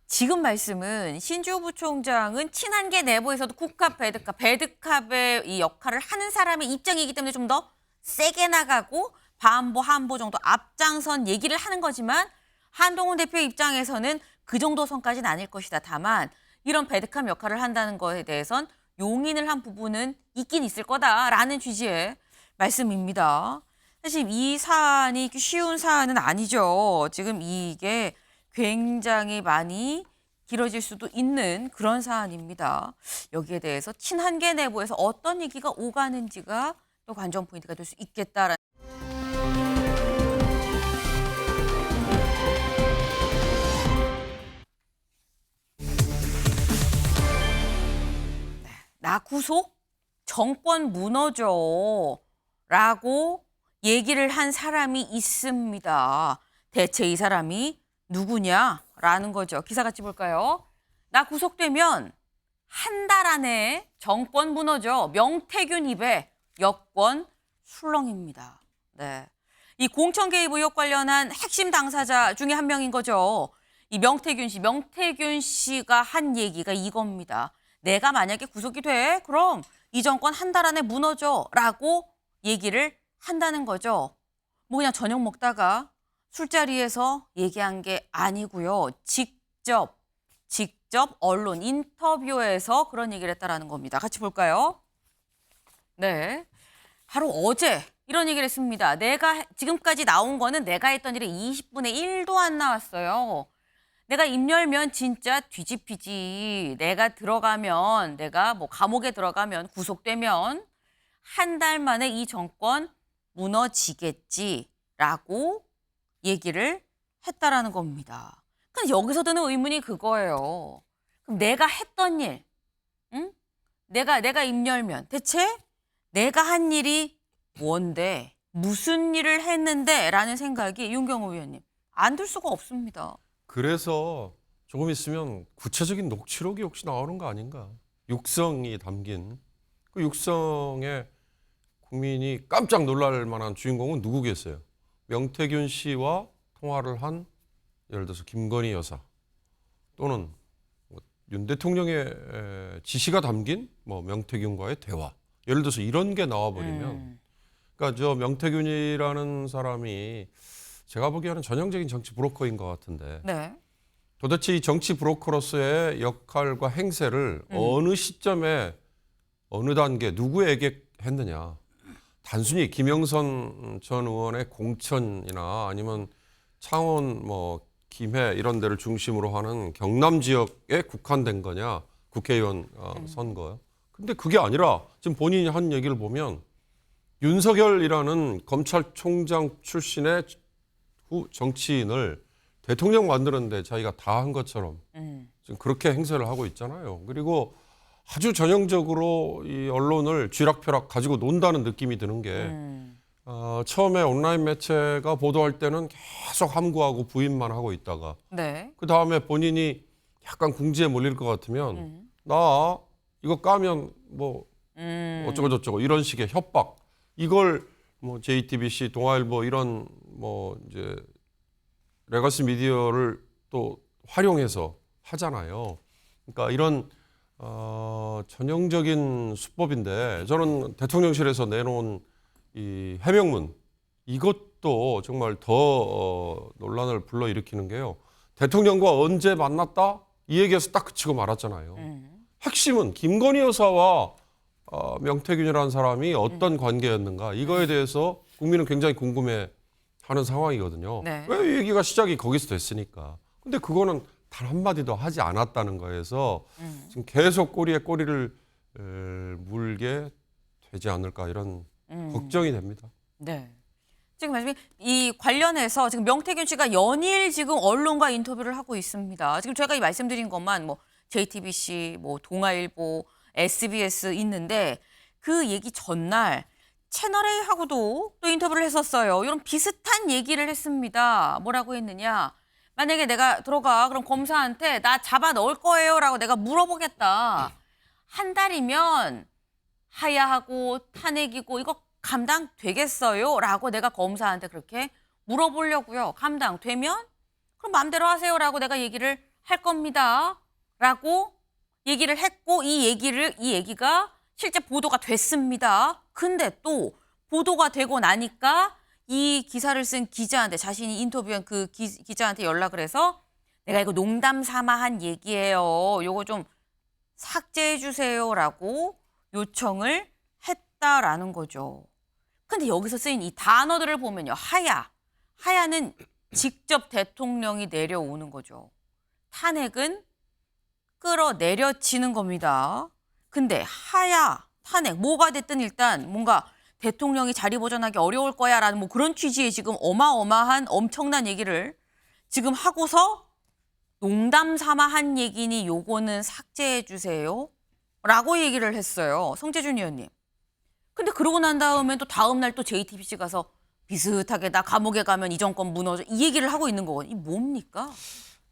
지금 말씀은 신지호 부총장은 친한계 내부에서도 국합, 배드캅의 이 역할을 하는 사람의 입장이기 때문에 좀 더 세게 나가고 반보, 한보 정도 앞장선 얘기를 하는 거지만 한동훈 대표 입장에서는 그 정도 선까지는 아닐 것이다. 다만 이런 배드캅 역할을 한다는 거에 대해선 용인을 한 부분은 있긴 있을 거다라는 취지의 말씀입니다. 사실 이 사안이 쉬운 사안은 아니죠. 지금 이게 굉장히 많이 길어질 수도 있는 그런 사안입니다. 여기에 대해서 친한계 내부에서 어떤 얘기가 오가는지가 또 관전 포인트가 될 수 있겠다라는. 나 구속? 정권 무너져 라고 얘기를 한 사람이 있습니다. 대체 이 사람이 누구냐라는 거죠. 기사같이 볼까요? 나 구속되면 한 달 안에 정권 무너져. 명태균 입에 여권 술렁입니다. 네. 이 공천 개입 의혹 관련한 핵심 당사자 중에 한 명인 거죠. 이 명태균 씨가 한 얘기가 이겁니다. 내가 만약에 구속이 돼, 그럼 이 정권 한 달 안에 무너져라고 얘기를 한다는 거죠. 뭐 그냥 저녁 먹다가 술자리에서 얘기한 게 아니고요. 직접 언론 인터뷰에서 그런 얘기를 했다라는 겁니다. 같이 볼까요? 네, 바로 어제 이런 얘기를 했습니다. 내가 지금까지 나온 거는 내가 했던 일의 20분의 1도 안 나왔어요. 내가 입 열면 진짜 뒤집히지. 내가 뭐 감옥에 들어가면 구속되면 한 달 만에 이 정권 무너지겠지라고 얘기를 했다라는 겁니다. 근데 여기서 드는 의문이 그거예요. 그럼 내가 했던 일, 응? 내가 입 열면 대체 내가 한 일이 뭔데, 무슨 일을 했는데 라는 생각이 윤경호 의원님 안 들 수가 없습니다. 그래서 조금 있으면 구체적인 녹취록이 혹시 나오는 거 아닌가? 육성이 담긴 그 육성에 국민이 깜짝 놀랄 만한 주인공은 누구겠어요? 명태균 씨와 통화를 한 예를 들어서 김건희 여사 또는 윤 대통령의 지시가 담긴 명태균과의 대화 예를 들어서 이런 게 나와버리면 그러니까 저 명태균이라는 사람이 제가 보기에는 전형적인 정치 브로커인 것 같은데 네. 도대체 이 정치 브로커로서의 역할과 행세를 어느 시점에 어느 단계 누구에게 했느냐. 단순히 김영선 전 의원의 공천이나 아니면 창원 뭐 김해 이런 데를 중심으로 하는 경남 지역에 국한된 거냐. 국회의원 선거요. 근데 그게 아니라 지금 본인이 한 얘기를 보면 윤석열이라는 검찰총장 출신의 후 정치인을 대통령 만드는데 자기가 다 한 것처럼 지금 그렇게 행세를 하고 있잖아요. 그리고 아주 전형적으로 이 언론을 쥐락펴락 가지고 논다는 느낌이 드는 게 처음에 온라인 매체가 보도할 때는 계속 함구하고 부인만 하고 있다가 네. 그 다음에 본인이 약간 궁지에 몰릴 것 같으면 나 이거 까면 뭐 어쩌고 저쩌고 이런 식의 협박 이걸 뭐 JTBC, 동아일보 이런 뭐 이제 레거시 미디어를 또 활용해서 하잖아요. 그러니까 이런 전형적인 수법인데 저는 대통령실에서 내놓은 이 해명문 이것도 정말 더 논란을 불러일으키는 게요. 대통령과 언제 만났다? 이 얘기에서 딱 그치고 말았잖아요. 핵심은 김건희 여사와 명태균이라는 사람이 어떤 관계였는가 이거에 대해서 국민은 굉장히 궁금해하는 상황이거든요. 네. 왜 이 얘기가 시작이 거기서 됐으니까. 근데 그거는 단 한마디도 하지 않았다는 거에서 지금 계속 꼬리에 꼬리를 물게 되지 않을까 이런 걱정이 됩니다. 네. 지금 말씀 이 관련해서 지금 명태균 씨가 연일 지금 언론과 인터뷰를 하고 있습니다. 지금 제가 이 말씀드린 것만 뭐 JTBC, 뭐 동아일보, SBS 있는데 그 얘기 전날 채널 A하고도 또 인터뷰를 했었어요. 이런 비슷한 얘기를 했습니다. 뭐라고 했느냐? 만약에 내가 들어가 그럼 검사한테 나 잡아 넣을 거예요라고 내가 물어보겠다. 한 달이면 하야하고 탄핵이고 이거 감당되겠어요? 라고 내가 검사한테 그렇게 물어보려고요. 감당되면 그럼 마음대로 하세요라고 내가 얘기를 할 겁니다. 라고 얘기를 했고 이 얘기가 실제 보도가 됐습니다. 근데 또 보도가 되고 나니까 이 기사를 쓴 기자한테 자신이 인터뷰한 그 기자한테 연락을 해서 내가 이거 농담 삼아 한 얘기예요. 요거 좀 삭제해 주세요라고 요청을 했다라는 거죠. 근데 여기서 쓰인 이 단어들을 보면요. 하야는 직접 대통령이 내려오는 거죠. 탄핵은 끌어내려지는 겁니다. 근데 탄핵 뭐가 됐든 일단 뭔가 대통령이 자리 보존하기 어려울 거야라는 뭐 그런 취지의 지금 어마어마한 엄청난 얘기를 지금 하고서 농담 삼아 한 얘기니 요거는 삭제해 주세요 라고 얘기를 했어요. 성재준 의원님. 근데 그러고 난 다음에 또 다음 날 또 JTBC 가서 비슷하게 나 감옥에 가면 이 정권 무너져 이 얘기를 하고 있는 거거든요. 이 뭡니까?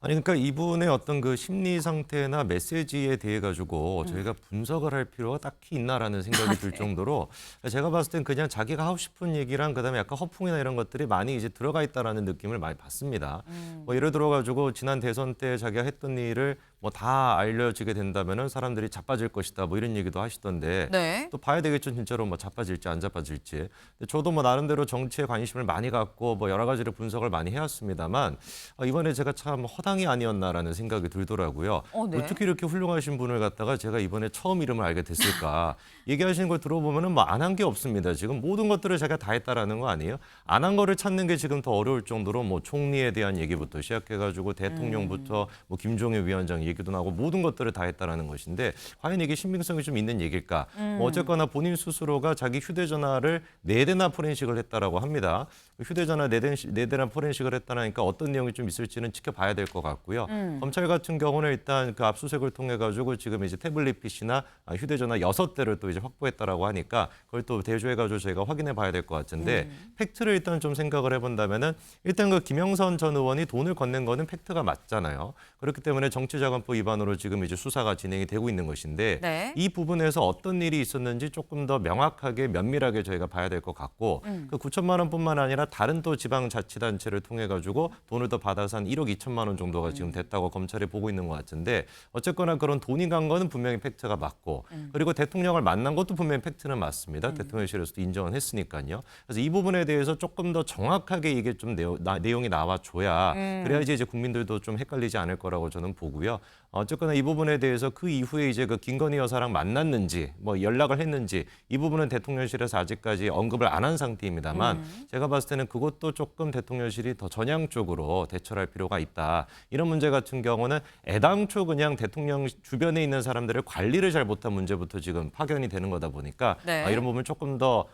아니 그러니까 이분의 어떤 그 심리 상태나 메시지에 대해 가지고 저희가 분석을 할 필요가 딱히 있나라는 생각이 들 정도로 제가 봤을 땐 그냥 자기가 하고 싶은 얘기랑 그다음에 약간 허풍이나 이런 것들이 많이 이제 들어가 있다라는 느낌을 많이 받습니다. 뭐 예를 들어 가지고 지난 대선 때 자기가 했던 일을 뭐 다 알려지게 된다면은 사람들이 자빠질 것이다 뭐 이런 얘기도 하시던데 네. 또 봐야 되겠죠 진짜로 뭐 자빠질지 안 자빠질지. 근데 저도 뭐 나름대로 정치에 관심을 많이 갖고 뭐 여러 가지를 분석을 많이 해왔습니다만 이번에 제가 참 허당이 아니었나라는 생각이 들더라고요. 네. 어떻게 이렇게 훌륭하신 분을 갖다가 제가 이번에 처음 이름을 알게 됐을까? 얘기하시는 걸 들어보면은 뭐 안 한 게 없습니다. 지금 모든 것들을 제가 다 했다라는 거 아니에요? 안 한 거를 찾는 게 지금 더 어려울 정도로 뭐 총리에 대한 얘기부터 시작해가지고 대통령부터 뭐 김종인 위원장 얘기도 나오고 모든 것들을 다 했다라는 것인데 과연 이게 신빙성이 좀 있는 얘기일까? 뭐 어쨌거나 본인 스스로가 자기 휴대전화를 4대나 포렌식을 했다라고 합니다. 휴대전화 4대나 포렌식을 했다니까 어떤 내용이 좀 있을지는 지켜봐야 될 것 같고요. 검찰 같은 경우는 일단 그 압수수색을 통해 가지고 지금 이제 태블릿 PC나 휴대전화 6대를 또 이제 확보했다라고 하니까 그걸 또 대조해 가지고 저희가 확인해 봐야 될 것 같은데 팩트를 일단 좀 생각을 해본다면은 일단 그 김영선 전 의원이 돈을 건넨 거는 팩트가 맞잖아요. 그렇기 때문에 정치 자금 수사관법 위반으로 지금 이제 수사가 진행이 되고 있는 것인데 네. 이 부분에서 어떤 일이 있었는지 조금 더 명확하게 면밀하게 저희가 봐야 될 것 같고 그 9천만 원뿐만 아니라 다른 또 지방자치단체를 통해 가지고 돈을 더 받아서 한 1억 2천만 원 정도가 지금 됐다고 검찰이 보고 있는 것 같은데 어쨌거나 그런 돈이 간 거는 분명히 팩트가 맞고 그리고 대통령을 만난 것도 분명히 팩트는 맞습니다. 대통령실에서도 인정은 했으니까요. 그래서 이 부분에 대해서 조금 더 정확하게 이게 좀 내용이 나와줘야 그래야지 이제 국민들도 좀 헷갈리지 않을 거라고 저는 보고요. 어쨌거나 이 부분에 대해서 그 이후에 이제 그 김건희 여사랑 만났는지 뭐 연락을 했는지 이 부분은 대통령실에서 아직까지 언급을 안 한 상태입니다만 제가 봤을 때는 그것도 조금 대통령실이 더 전향적으로 대처할 필요가 있다. 이런 문제 같은 경우는 애당초 그냥 대통령 주변에 있는 사람들을 관리를 잘 못한 문제부터 지금 파견이 되는 거다 보니까 네. 이런 부분을 조금 더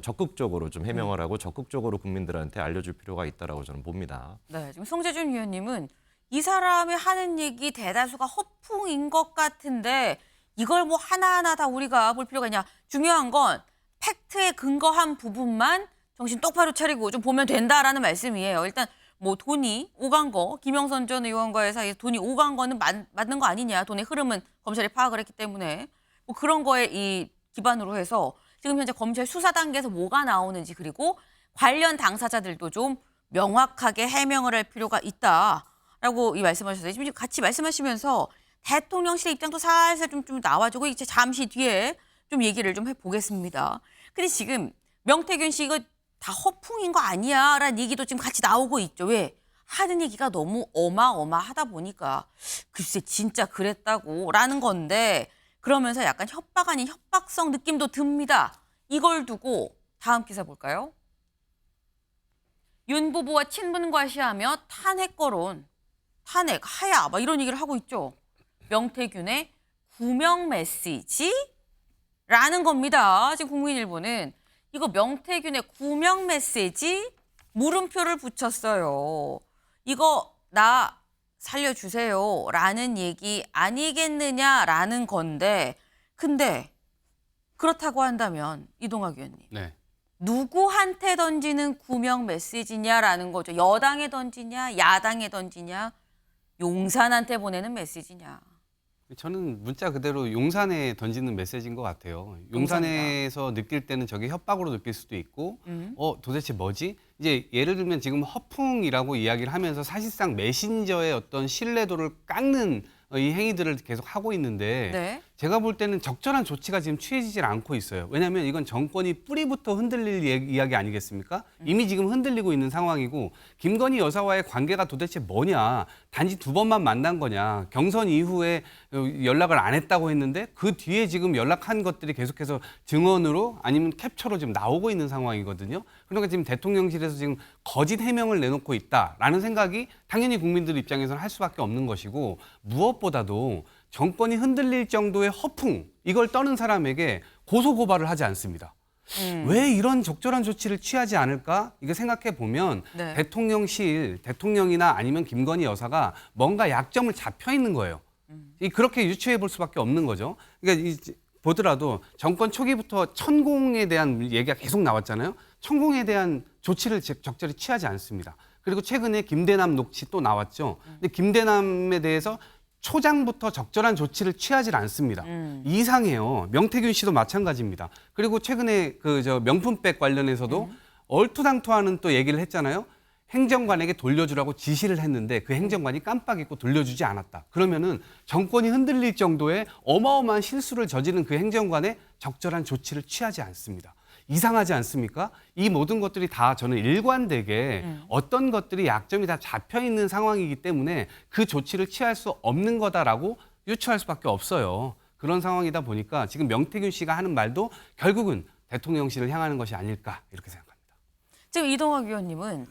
적극적으로 좀 해명을 하고 적극적으로 국민들한테 알려줄 필요가 있다라고 저는 봅니다. 네, 지금 송재준 위원님은 이 사람이 하는 얘기 대다수가 허풍인 것 같은데 이걸 뭐 하나하나 다 우리가 볼 필요가 있냐. 중요한 건 팩트에 근거한 부분만 정신 똑바로 차리고 좀 보면 된다라는 말씀이에요. 일단 뭐 돈이 오간 거, 김영선 전 의원과의 사이에 돈이 오간 거는 맞는 거 아니냐. 돈의 흐름은 검찰이 파악을 했기 때문에 뭐 그런 거에 이 기반으로 해서 지금 현재 검찰 수사 단계에서 뭐가 나오는지 그리고 관련 당사자들도 좀 명확하게 해명을 할 필요가 있다라고 이 말씀하셨어요. 지금 같이 말씀하시면서 대통령실의 입장도 살살 좀 나와주고 이제 잠시 뒤에 좀 얘기를 좀 해보겠습니다. 근데 지금 명태균 씨 이거 다 허풍인 거 아니야? 라는 얘기도 지금 같이 나오고 있죠. 왜? 하는 얘기가 너무 어마어마하다 보니까 글쎄 진짜 그랬다고 라는 건데 그러면서 약간 협박 아닌 협박성 느낌도 듭니다. 이걸 두고 다음 기사 볼까요? 윤 부부와 친분 과시하며 탄핵 거론, 탄핵, 하야 막 이런 얘기를 하고 있죠. 명태균의 구명 메시지라는 겁니다. 지금 국민일보는 이거 명태균의 구명 메시지 물음표를 붙였어요. 이거 나 살려주세요라는 얘기 아니겠느냐라는 건데 근데 그렇다고 한다면 이동학 의원님. 네. 누구한테 던지는 구명 메시지냐라는 거죠. 여당에 던지냐, 야당에 던지냐, 용산한테 보내는 메시지냐. 저는 문자 그대로 용산에 던지는 메시지인 것 같아요. 용산에서 느낄 때는 저게 협박으로 느낄 수도 있고, 도대체 뭐지? 이제 예를 들면 지금 허풍이라고 이야기를 하면서 사실상 메신저의 어떤 신뢰도를 깎는 이 행위들을 계속 하고 있는데 네. 제가 볼 때는 적절한 조치가 지금 취해지질 않고 있어요. 왜냐하면 이건 정권이 뿌리부터 흔들릴 이야기 아니겠습니까? 이미 지금 흔들리고 있는 상황이고 김건희 여사와의 관계가 도대체 뭐냐. 단지 2번만 만난 거냐. 경선 이후에 연락을 안 했다고 했는데 그 뒤에 지금 연락한 것들이 계속해서 증언으로 아니면 캡처로 지금 나오고 있는 상황이거든요. 그러니까 지금 대통령실에서 지금 거짓 해명을 내놓고 있다라는 생각이 당연히 국민들 입장에서는 할 수밖에 없는 것이고 무엇보다도 정권이 흔들릴 정도의 허풍 이걸 떠는 사람에게 고소고발을 하지 않습니다. 왜 이런 적절한 조치를 취하지 않을까? 이거 생각해 보면 네. 대통령실, 대통령이나 아니면 김건희 여사가 뭔가 약점을 잡혀 있는 거예요. 그렇게 유추해 볼 수밖에 없는 거죠. 그러니까 보더라도 정권 초기부터 천공에 대한 얘기가 계속 나왔잖아요. 천공에 대한 조치를 적절히 취하지 않습니다. 그리고 최근에 김대남 녹취 또 나왔죠. 근데 김대남에 대해서 초장부터 적절한 조치를 취하지 않습니다. 이상해요. 명태균 씨도 마찬가지입니다. 그리고 최근에 명품백 관련해서도 얼토당토하는 또 얘기를 했잖아요. 행정관에게 돌려주라고 지시를 했는데 그 행정관이 깜빡 잊고 돌려주지 않았다. 그러면은 정권이 흔들릴 정도의 어마어마한 실수를 저지른 그 행정관에 적절한 조치를 취하지 않습니다. 이상하지 않습니까? 이 모든 것들이 다 저는 일관되게 어떤 것들이 약점이 다 잡혀 있는 상황이기 때문에 그 조치를 취할 수 없는 거다라고 유추할 수밖에 없어요. 그런 상황이다 보니까 지금 명태균 씨가 하는 말도 결국은 대통령실을 향하는 것이 아닐까 이렇게 생각합니다. 지금 이동학 위원님은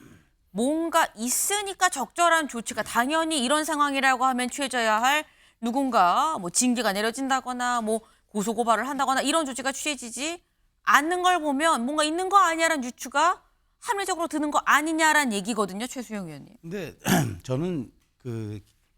뭔가 있으니까 적절한 조치가 당연히 이런 상황이라고 하면 취해져야 할 누군가 뭐 징계가 내려진다거나 뭐 고소고발을 한다거나 이런 조치가 취해지지 않는 걸 보면 뭔가 있는 거 아니냐라는 유추가 합리적으로 드는 거 아니냐라는 얘기거든요. 최수영 위원님. 근데 저는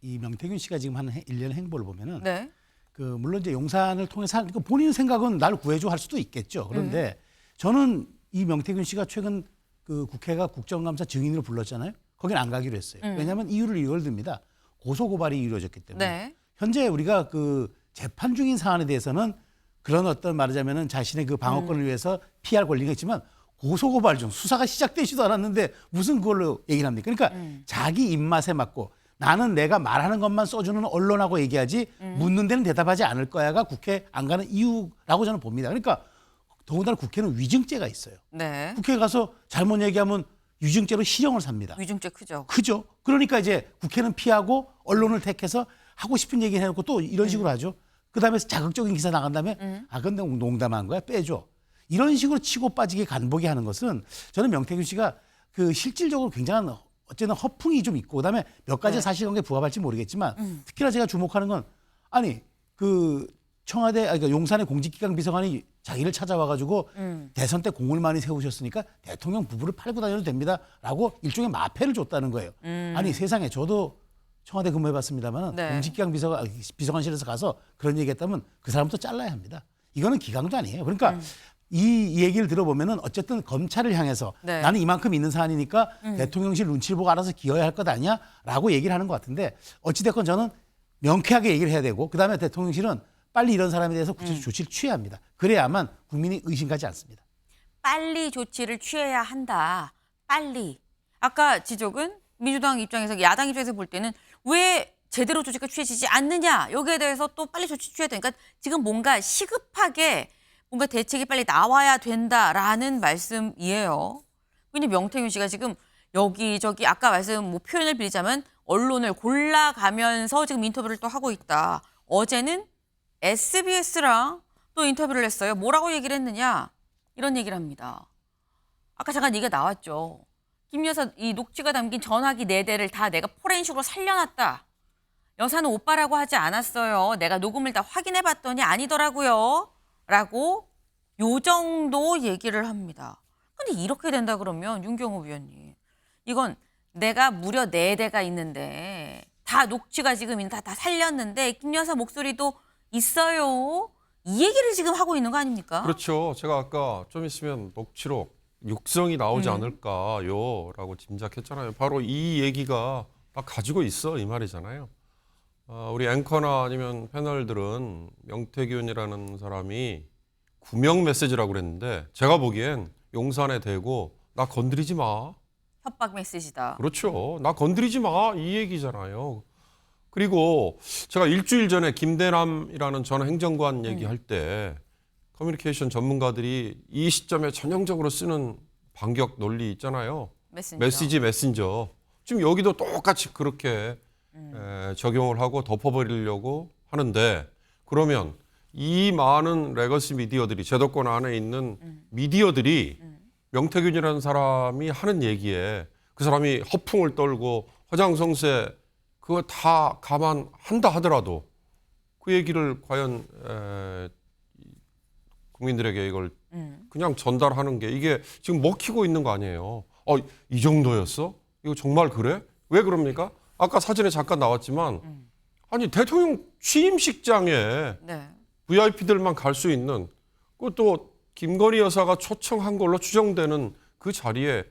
이 명태균 씨가 지금 하는 일련의 행보를 보면은 네. 물론 이제 용산을 통해서 본인 생각은 날 구해줘 할 수도 있겠죠. 그런데 저는 이 명태균 씨가 최근 국회가 국정감사 증인으로 불렀잖아요. 거긴 안 가기로 했어요. 왜냐하면 이유를 이걸 듭니다. 고소 고발이 이루어졌기 때문에 네. 현재 우리가 그 재판 중인 사안에 대해서는 그런 어떤 말하자면은 자신의 그 방어권을 위해서 피할 권리가 있지만 고소 고발 중 수사가 시작되지도 않았는데 무슨 그걸로 얘기를 합니까? 그러니까 자기 입맛에 맞고 나는 내가 말하는 것만 써주는 언론하고 얘기하지 묻는 데는 대답하지 않을 거야가 국회 안 가는 이유라고 저는 봅니다. 그러니까 더군다나 국회는 위증죄가 있어요. 네. 국회에 가서 잘못 얘기하면 위증죄로 실형을 삽니다. 위중죄 크죠. 그죠? 그러니까 이제 국회는 피하고 언론을 택해서 하고 싶은 얘기 해놓고 또 이런 식으로 하죠. 그다음에 자극적인 기사 나간 다음에 아 근데 농담한 거야 빼줘. 이런 식으로 치고 빠지게 간보게 하는 것은 저는 명태균 씨가 그 실질적으로 굉장한 어쨌든 허풍이 좀 있고 그다음에 몇 가지 네. 사실관계 부합할지 모르겠지만 특히나 제가 주목하는 건 아니 그 청와대 그러니까 용산의 공직기강 비서관이 자기를 찾아와가지고 대선 때 공을 많이 세우셨으니까 대통령 부부를 팔고 다녀도 됩니다라고 일종의 마패를 줬다는 거예요. 아니 세상에 저도 청와대 근무해봤습니다만 네. 공직기강 비서관실에서 가서 그런 얘기했다면 그 사람부터 잘라야 합니다. 이거는 기강도 아니에요. 그러니까 이 얘기를 들어보면은 어쨌든 검찰을 향해서 네. 나는 이만큼 있는 사안이니까 대통령실 눈치를 보고 알아서 기어야 할 것 아니야라고 얘기를 하는 것 같은데 어찌됐건 저는 명쾌하게 얘기를 해야 되고 그다음에 대통령실은 빨리 이런 사람에 대해서 구체적 조치를 취해야 합니다. 그래야만 국민이 의심가지 않습니다. 빨리 조치를 취해야 한다. 빨리. 아까 지적은 민주당 입장에서 야당 입장에서 볼 때는 왜 제대로 조치가 취해지지 않느냐 여기에 대해서 또 빨리 조치 취해야 되니까 지금 뭔가 시급하게 뭔가 대책이 빨리 나와야 된다라는 말씀이에요. 근데 명태균 씨가 지금 여기저기 아까 말씀 뭐 표현을 빌리자면 언론을 골라가면서 지금 인터뷰를 또 하고 있다. 어제는 SBS랑 또 인터뷰를 했어요. 뭐라고 얘기를 했느냐? 이런 얘기를 합니다. 아까 잠깐 얘기가 나왔죠. 김 여사 이 녹취가 담긴 전화기 4대를 다 내가 포렌식으로 살려놨다. 여사는 오빠라고 하지 않았어요. 내가 녹음을 다 확인해봤더니 아니더라고요. 라고 요 정도 얘기를 합니다. 근데 이렇게 된다 그러면 윤경호 위원님 이건 내가 무려 4대가 있는데 다 녹취가 지금 다 살렸는데 김 여사 목소리도 있어요. 이 얘기를 지금 하고 있는 거 아닙니까? 그렇죠. 제가 아까 좀 있으면 녹취록 육성이 나오지 않을까요라고 짐작했잖아요. 바로 이 얘기가 막 가지고 있어 이 말이잖아요. 우리 앵커나 아니면 패널들은 명태균이라는 사람이 구명 메시지라고 그랬는데 제가 보기엔 용산에 대고 나 건드리지 마. 협박 메시지다. 그렇죠. 나 건드리지 마. 이 얘기잖아요. 그리고 제가 일주일 전에 김대남이라는 전 행정관 얘기할 때 커뮤니케이션 전문가들이 이 시점에 전형적으로 쓰는 반격 논리 있잖아요. 메시지 메신저. 지금 여기도 똑같이 그렇게 적용을 하고 덮어버리려고 하는데 그러면 이 많은 레거시 미디어들이 제도권 안에 있는 미디어들이 명태균이라는 사람이 하는 얘기에 그 사람이 허풍을 떨고 허장성세 그거 다 감안한다 하더라도 그 얘기를 과연 국민들에게 이걸 그냥 전달하는 게 이게 지금 먹히고 있는 거 아니에요. 이 정도였어? 이거 정말 그래? 왜 그럽니까? 아까 사진에 잠깐 나왔지만 아니 대통령 취임식장에 네. VIP들만 갈 수 있는 그것도 김건희 여사가 초청한 걸로 추정되는 그 자리에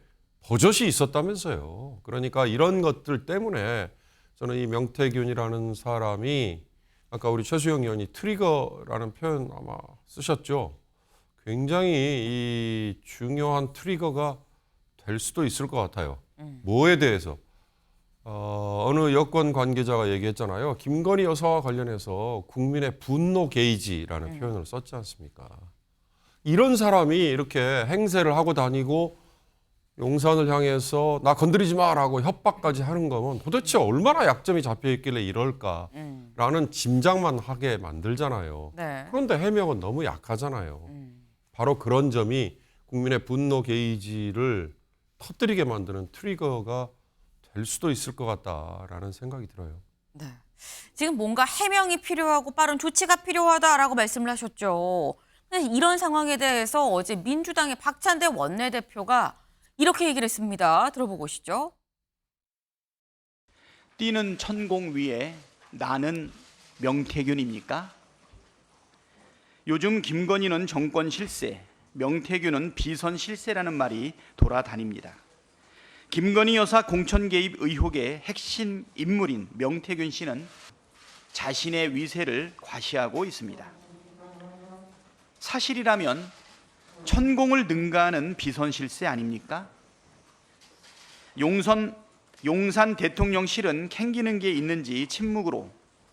버젓이 있었다면서요. 그러니까 이런 것들 때문에 저는 이 명태균이라는 사람이 아까 우리 최수영 의원이 트리거라는 표현 아마 쓰셨죠. 굉장히 이 중요한 트리거가 될 수도 있을 것 같아요. 뭐에 대해서? 어느 여권 관계자가 얘기했잖아요. 김건희 여사와 관련해서 국민의 분노 게이지라는 표현을 썼지 않습니까? 이런 사람이 이렇게 행세를 하고 다니고 용산을 향해서 나 건드리지 마라고 협박까지 하는 거면 도대체 얼마나 약점이 잡혀 있길래 이럴까라는 짐작만 하게 만들잖아요. 네. 그런데 해명은 너무 약하잖아요. 바로 그런 점이 국민의 분노 게이지를 터뜨리게 만드는 트리거가 될 수도 있을 것 같다라는 생각이 들어요. 네. 지금 뭔가 해명이 필요하고 빠른 조치가 필요하다라고 말씀을 하셨죠. 근데 이런 상황에 대해서 어제 민주당의 박찬대 원내대표가 이렇게 얘기를 했습니다. 들어보고 오시죠. 뛰는 천공 위에 나는 명태균입니까? 요즘 김건희는 정권 실세, 명태균은 비선 실세라는 말이 돌아다닙니다. 김건희 여사 공천 개입 의혹의 핵심 인물인 명태균 씨는 자신의 위세를 과시하고 있습니다. 사실이라면 천공을 능가하는 비선실세 아닙니까? 용산 대통령실은 캥기는 게 있는지 침묵으로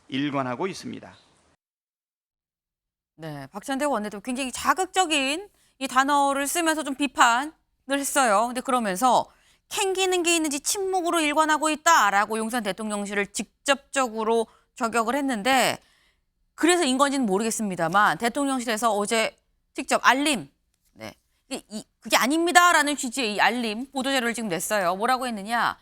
일관하고 있습니다. 네, 박찬대 원내대표 굉장히 자극적인 이 단어를 쓰면서 좀 비판을 했어요. 근데 그러면서 캥기는 게 있는지 침묵으로 일관하고 있다라고 용산 대통령실을 직접적으로 저격을 했는데 그래서인 건지는 모르겠습니다만 대통령실에서 어제 직접 알림, 네, 그게 아닙니다라는 취지의 이 알림 보도자료를 지금 냈어요. 뭐라고 했느냐?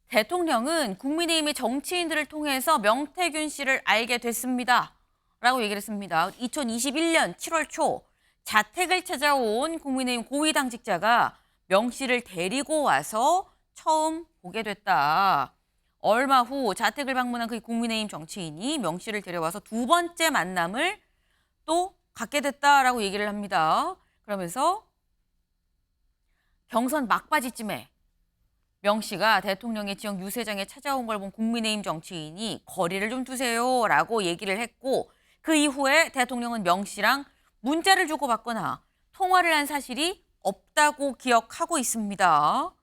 대통령은 국민의힘의 정치인들을 통해서 명태균 씨를 알게 됐습니다. 라고 얘기를 했습니다. 2021년 7월 초 자택을 찾아온 국민의힘 고위당직자가 명 씨를 데리고 와서 처음 보게 됐다. 얼마 후 자택을 방문한 그 국민의힘 정치인이 명 씨를 데려와서 두 번째 만남을 또 갖게 됐다라고 얘기를 합니다. 그러면서 경선 막바지쯤에 명 씨가 대통령의 지역 유세장에 찾아온 걸 본 국민의힘 정치인이 거리를 좀 두세요라고 얘기를 했고 그 이후에 대통령은 명 씨랑 문자를 주고받거나 통화를 한 사실이 없다고 기억하고 있습니다.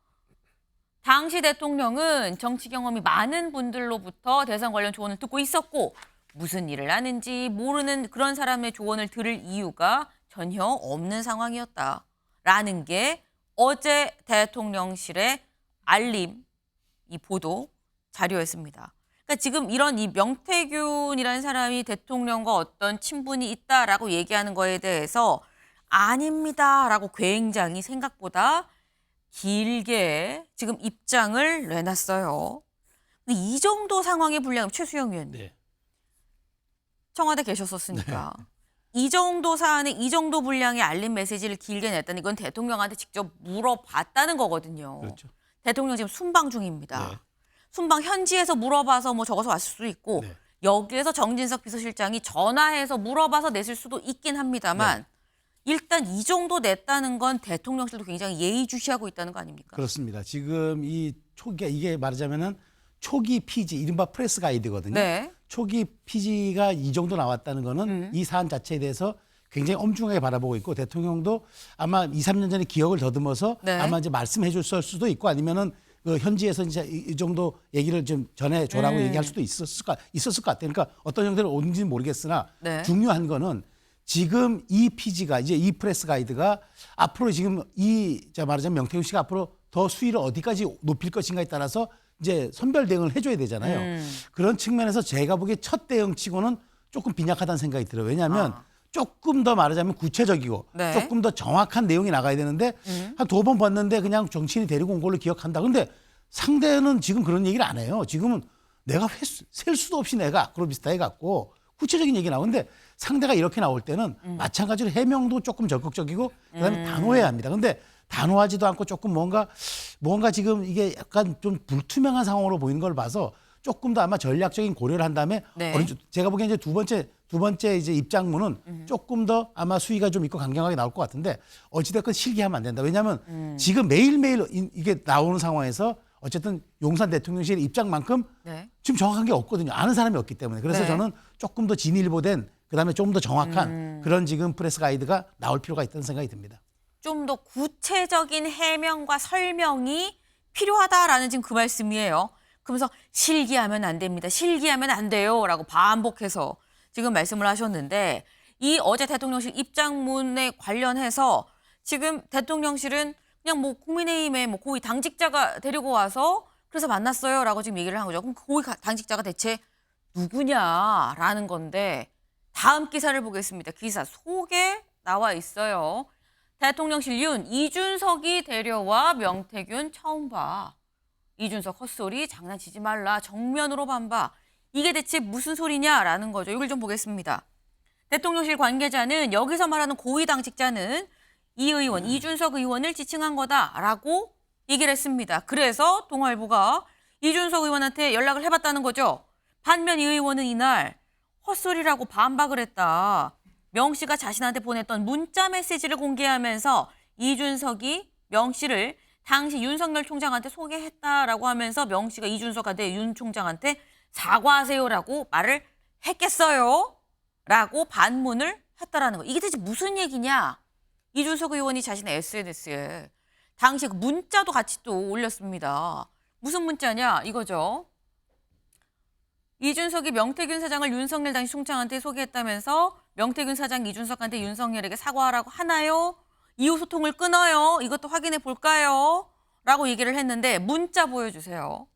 당시 대통령은 정치 경험이 많은 분들로부터 대선 관련 조언을 듣고 있었고 무슨 일을 하는지 모르는 그런 사람의 조언을 들을 이유가 전혀 없는 상황이었다라는 게 어제 대통령실의 알림, 이 보도 자료였습니다. 그러니까 지금 이런 이 명태균이라는 사람이 대통령과 어떤 친분이 있다라고 얘기하는 거에 대해서 아닙니다라고 굉장히 생각보다 길게 지금 입장을 내놨어요. 근데 이 정도 상황의 분량, 최수영 의원님. 네. 청와대 계셨었으니까. 이 정도 사안에 이 정도 분량의 알림 메시지를 길게 냈다는 건 대통령한테 직접 물어봤다는 거거든요. 그렇죠. 대통령 지금 순방 중입니다. 네. 순방 현지에서 물어봐서 뭐 적어서 왔을 수도 있고 네. 여기에서 정진석 비서실장이 전화해서 물어봐서 냈을 수도 있긴 합니다만 일단 이 정도 냈다는 건 대통령실도 굉장히 예의주시하고 있다는 거 아닙니까? 그렇습니다. 지금 이 초기 이게 말하자면은 초기 피지 이른바 프레스 가이드거든요. 네. 초기 피지가 이 정도 나왔다는 거는 이 사안 자체에 대해서 굉장히 엄중하게 바라보고 있고 대통령도 아마 2, 3년 전에 기억을 더듬어서 네. 아마 이제 말씀해 줄 수도 있고 아니면은 그 현지에서 이제 이 정도 얘기를 좀 전해줘라고 얘기할 수도 있었을 것 같아요. 그러니까 어떤 형태로 오는지는 모르겠으나 네. 중요한 거는 지금 이 피지가 이제 이 프레스 가이드가 앞으로 지금 말하자면 명태균 씨가 앞으로 더 수위를 어디까지 높일 것인가에 따라서 이제 선별 대응을 해줘야 되잖아요. 그런 측면에서 제가 보기에 첫 대응치고는 조금 빈약하다는 생각이 들어요. 왜냐하면 조금 더 말하자면 구체적이고 네. 조금 더 정확한 내용이 나가야 되는데 한 2번 봤는데 그냥 정치인이 데리고 온 걸로 기억한다. 근데 상대는 지금 그런 얘기를 안 해요. 지금은 내가 셀 수도 없이 내가 아크로비스타 해갖고 구체적인 얘기 나오는데 상대가 이렇게 나올 때는 마찬가지로 해명도 조금 적극적이고 그다음에 단호해야 합니다. 근데 단호하지도 않고 조금 뭔가 지금 이게 약간 좀 불투명한 상황으로 보이는 걸 봐서 조금 더 아마 전략적인 고려를 한 다음에 네. 제가 보기엔 이제 두 번째 이제 입장문은 조금 더 아마 수위가 좀 있고 강경하게 나올 것 같은데 어찌됐건 실기하면 안 된다. 왜냐하면 지금 매일매일 이게 나오는 상황에서 어쨌든 용산 대통령실 입장만큼 네. 지금 정확한 게 없거든요. 아는 사람이 없기 때문에. 그래서 네. 저는 조금 더 진일보된 그다음에 좀 더 정확한 그런 지금 프레스 가이드가 나올 필요가 있다는 생각이 듭니다. 좀 더 구체적인 해명과 설명이 필요하다라는 지금 그 말씀이에요. 그러면서 실기하면 안 됩니다. 실기하면 안 돼요라고 반복해서 지금 말씀을 하셨는데 이 어제 대통령실 입장문에 관련해서 지금 대통령실은 그냥 뭐 국민의힘의 뭐 고위 당직자가 데리고 와서 그래서 만났어요라고 지금 얘기를 한 거죠. 그럼 그 고위 당직자가 대체 누구냐라는 건데 다음 기사를 보겠습니다. 기사 속에 나와 있어요. 대통령실 윤 이준석이 데려와 명태균 처음 봐. 이준석 헛소리 장난치지 말라. 정면으로 반박. 이게 대체 무슨 소리냐라는 거죠. 이걸 좀 보겠습니다. 대통령실 관계자는 여기서 말하는 고위 당직자는 이 의원, 이준석 의원을 지칭한 거다라고 얘기를 했습니다. 그래서 동아일보가 이준석 의원한테 연락을 해봤다는 거죠. 반면 이 의원은 이날 헛소리라고 반박을 했다. 명 씨가 자신한테 보냈던 문자 메시지를 공개하면서 이준석이 명 씨를 당시 윤석열 총장한테 소개했다라고 하면서 명 씨가 이준석한테 윤 총장한테 사과하세요라고 말을 했겠어요? 라고 반문을 했다라는 거. 이게 대체 무슨 얘기냐? 이준석 의원이 자신의 SNS에 당시 그 문자도 같이 또 올렸습니다. 무슨 문자냐? 이거죠. 이준석이 명태균 사장을 윤석열 당시 총장한테 소개했다면서 명태균 사장이 이준석한테 윤석열에게 사과하라고 하나요? 이후 소통을 끊어요. 이것도 확인해 볼까요? 라고 얘기를 했는데 문자 보여주세요.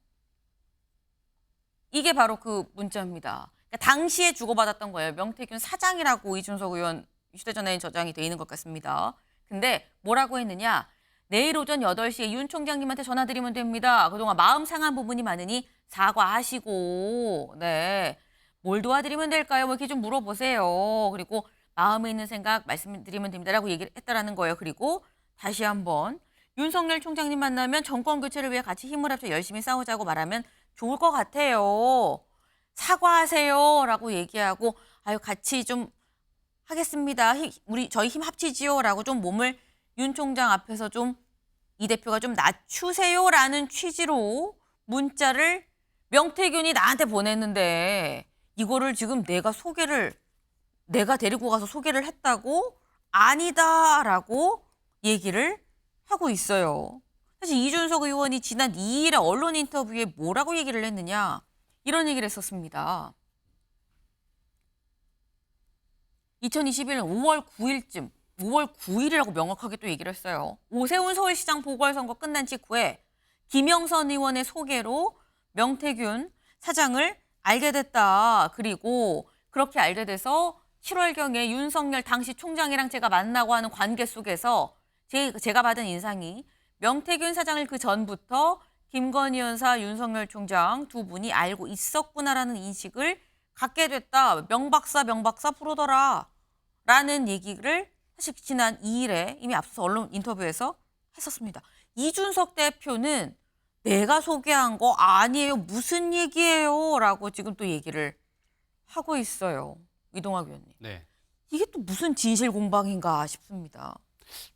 이게 바로 그 문자입니다. 그러니까 당시에 주고받았던 거예요. 명태균 사장이라고 이준석 의원 휴대전화에 저장이 돼 있는 것 같습니다. 근데 뭐라고 했느냐? 내일 오전 8시에 윤 총장님한테 전화드리면 됩니다. 그동안 마음 상한 부분이 많으니 사과하시고, 네. 뭘 도와드리면 될까요? 뭐 이렇게 좀 물어보세요. 그리고 마음에 있는 생각 말씀드리면 됩니다라고 얘기를 했다라는 거예요. 그리고 다시 한번 윤석열 총장님 만나면 정권 교체를 위해 같이 힘을 합쳐 열심히 싸우자고 말하면 좋을 것 같아요. 사과하세요라고 얘기하고 아유 같이 좀 하겠습니다. 저희 힘 합치지요라고 좀 몸을 윤 총장 앞에서 좀 이 대표가 좀 낮추세요라는 취지로 문자를 명태균이 나한테 보냈는데 이거를 지금 내가 데리고 가서 소개를 했다고 아니다라고 얘기를 하고 있어요. 사실 이준석 의원이 지난 2일에 언론 인터뷰에 뭐라고 얘기를 했느냐 이런 얘기를 했었습니다. 2021년 5월 9일쯤 5월 9일이라고 명확하게 또 얘기를 했어요. 오세훈 서울시장 보궐선거 끝난 직후에 김영선 의원의 소개로 명태균 사장을 알게 됐다. 그리고 그렇게 알게 돼서 7월경에 윤석열 당시 총장이랑 제가 만나고 하는 관계 속에서 제가 받은 인상이 명태균 사장을 그 전부터 김건희 여사, 윤석열 총장 두 분이 알고 있었구나라는 인식을 갖게 됐다. 명박사 프로더라. 라는 얘기를 사실 지난 2일에 이미 앞서 언론 인터뷰에서 했었습니다. 이준석 대표는 내가 소개한 거 아니에요. 무슨 얘기예요? 라고 지금 또 얘기를 하고 있어요. 이동학 의원님. 네. 이게 또 무슨 진실 공방인가 싶습니다.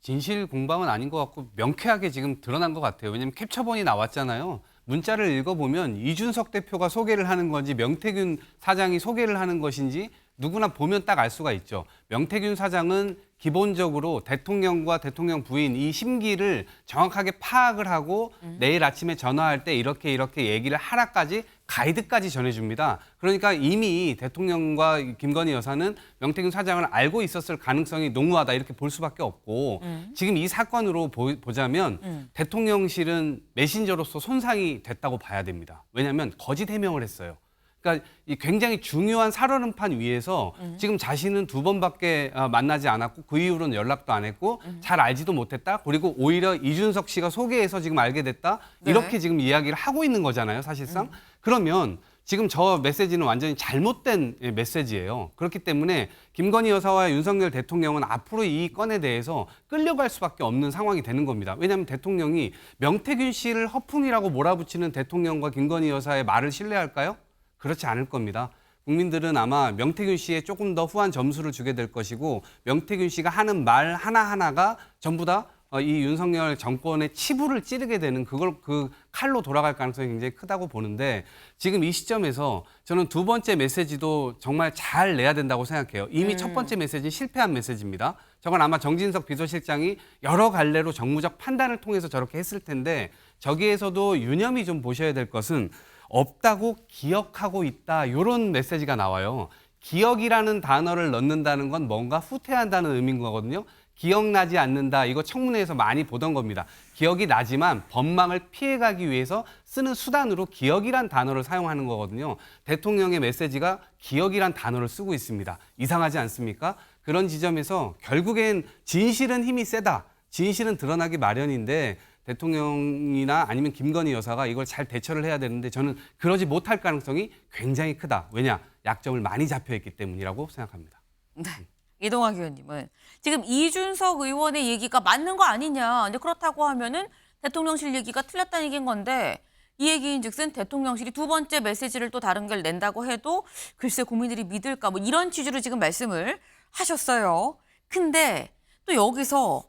진실 공방은 아닌 것 같고 명쾌하게 지금 드러난 것 같아요. 왜냐하면 캡처본이 나왔잖아요. 문자를 읽어보면 이준석 대표가 소개를 하는 건지 명태균 사장이 소개를 하는 것인지 누구나 보면 딱 알 수가 있죠. 명태균 사장은 기본적으로 대통령과 대통령 부인 이 심기를 정확하게 파악을 하고 내일 아침에 전화할 때 이렇게 얘기를 하라까지 가이드까지 전해줍니다. 그러니까 이미 대통령과 김건희 여사는 명태균 사장을 알고 있었을 가능성이 농후하다 이렇게 볼 수밖에 없고 지금 이 사건으로 보자면 대통령실은 메신저로서 손상이 됐다고 봐야 됩니다. 왜냐하면 거짓 해명을 했어요. 그러니까 이 굉장히 중요한 살얼음판 위에서 지금 자신은 2번밖에 만나지 않았고 그 이후로는 연락도 안 했고 잘 알지도 못했다. 그리고 오히려 이준석 씨가 소개해서 지금 알게 됐다. 네. 이렇게 지금 이야기를 하고 있는 거잖아요, 사실상. 그러면 지금 저 메시지는 완전히 잘못된 메시지예요. 그렇기 때문에 김건희 여사와 윤석열 대통령은 앞으로 이 건에 대해서 끌려갈 수밖에 없는 상황이 되는 겁니다. 왜냐하면 대통령이 명태균 씨를 허풍이라고 몰아붙이는 대통령과 김건희 여사의 말을 신뢰할까요? 그렇지 않을 겁니다. 국민들은 아마 명태균 씨에 조금 더 후한 점수를 주게 될 것이고 명태균 씨가 하는 말 하나하나가 전부 다 이 윤석열 정권의 치부를 찌르게 되는 그 칼로 돌아갈 가능성이 굉장히 크다고 보는데 지금 이 시점에서 저는 2번째 메시지도 정말 잘 내야 된다고 생각해요. 이미 첫 번째 메시지는 실패한 메시지입니다. 저건 아마 정진석 비서실장이 여러 갈래로 정무적 판단을 통해서 저렇게 했을 텐데 저기에서도 유념히 좀 보셔야 될 것은 없다고 기억하고 있다 이런 메시지가 나와요. 기억이라는 단어를 넣는다는 건 뭔가 후퇴한다는 의미인 거거든요. 기억나지 않는다. 이거 청문회에서 많이 보던 겁니다. 기억이 나지만 법망을 피해가기 위해서 쓰는 수단으로 기억이란 단어를 사용하는 거거든요. 대통령의 메시지가 기억이란 단어를 쓰고 있습니다. 이상하지 않습니까? 그런 지점에서 결국엔 진실은 힘이 세다. 진실은 드러나기 마련인데 대통령이나 아니면 김건희 여사가 이걸 잘 대처를 해야 되는데 저는 그러지 못할 가능성이 굉장히 크다. 왜냐? 약점을 많이 잡혀있기 때문이라고 생각합니다. 네. 이동학 의원님은 지금 이준석 의원의 얘기가 맞는 거 아니냐. 근데 그렇다고 하면은 대통령실 얘기가 틀렸다는 얘기인 건데 이 얘기인즉슨 대통령실이 2번째 메시지를 또 다른 걸 낸다고 해도 글쎄 국민들이 믿을까 뭐 이런 취지로 지금 말씀을 하셨어요. 근데 또 여기서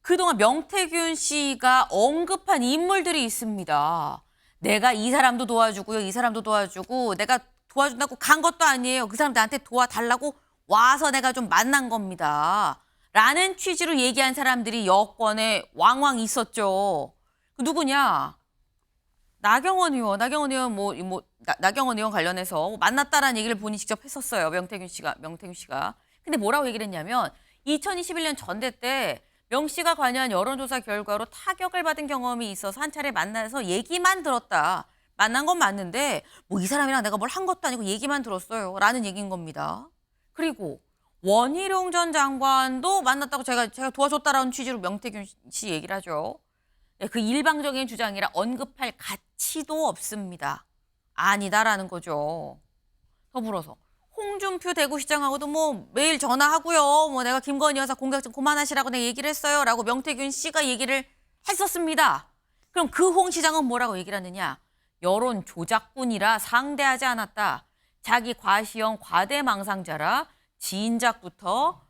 그동안 명태균 씨가 언급한 인물들이 있습니다. 내가 이 사람도 도와주고요. 이 사람도 도와주고 내가 도와준다고 간 것도 아니에요. 그 사람 나한테 도와달라고 와서 내가 좀 만난 겁니다. 라는 취지로 얘기한 사람들이 여권에 왕왕 있었죠. 그 누구냐? 나경원 의원 나경원 의원 관련해서 만났다라는 얘기를 본인이 직접 했었어요. 명태균 씨가. 근데 뭐라고 얘기를 했냐면 2021년 전대 때 명 씨가 관여한 여론조사 결과로 타격을 받은 경험이 있어서 한 차례 만나서 얘기만 들었다. 만난 건 맞는데 뭐 이 사람이랑 내가 뭘 한 것도 아니고 얘기만 들었어요. 라는 얘기인 겁니다. 그리고 원희룡 전 장관도 만났다고 제가 도와줬다라는 취지로 명태균 씨 얘기를 하죠. 네, 그 일방적인 주장이라 언급할 가치도 없습니다. 아니다라는 거죠. 더불어서 홍준표 대구시장하고도 뭐 매일 전화하고요. 뭐 내가 김건희 여사 공격 좀 그만하시라고 내가 얘기를 했어요. 라고 명태균 씨가 얘기를 했었습니다. 그럼 그 홍 시장은 뭐라고 얘기를 하느냐. 여론 조작꾼이라 상대하지 않았다. 자기 과시형 과대망상자라 진작부터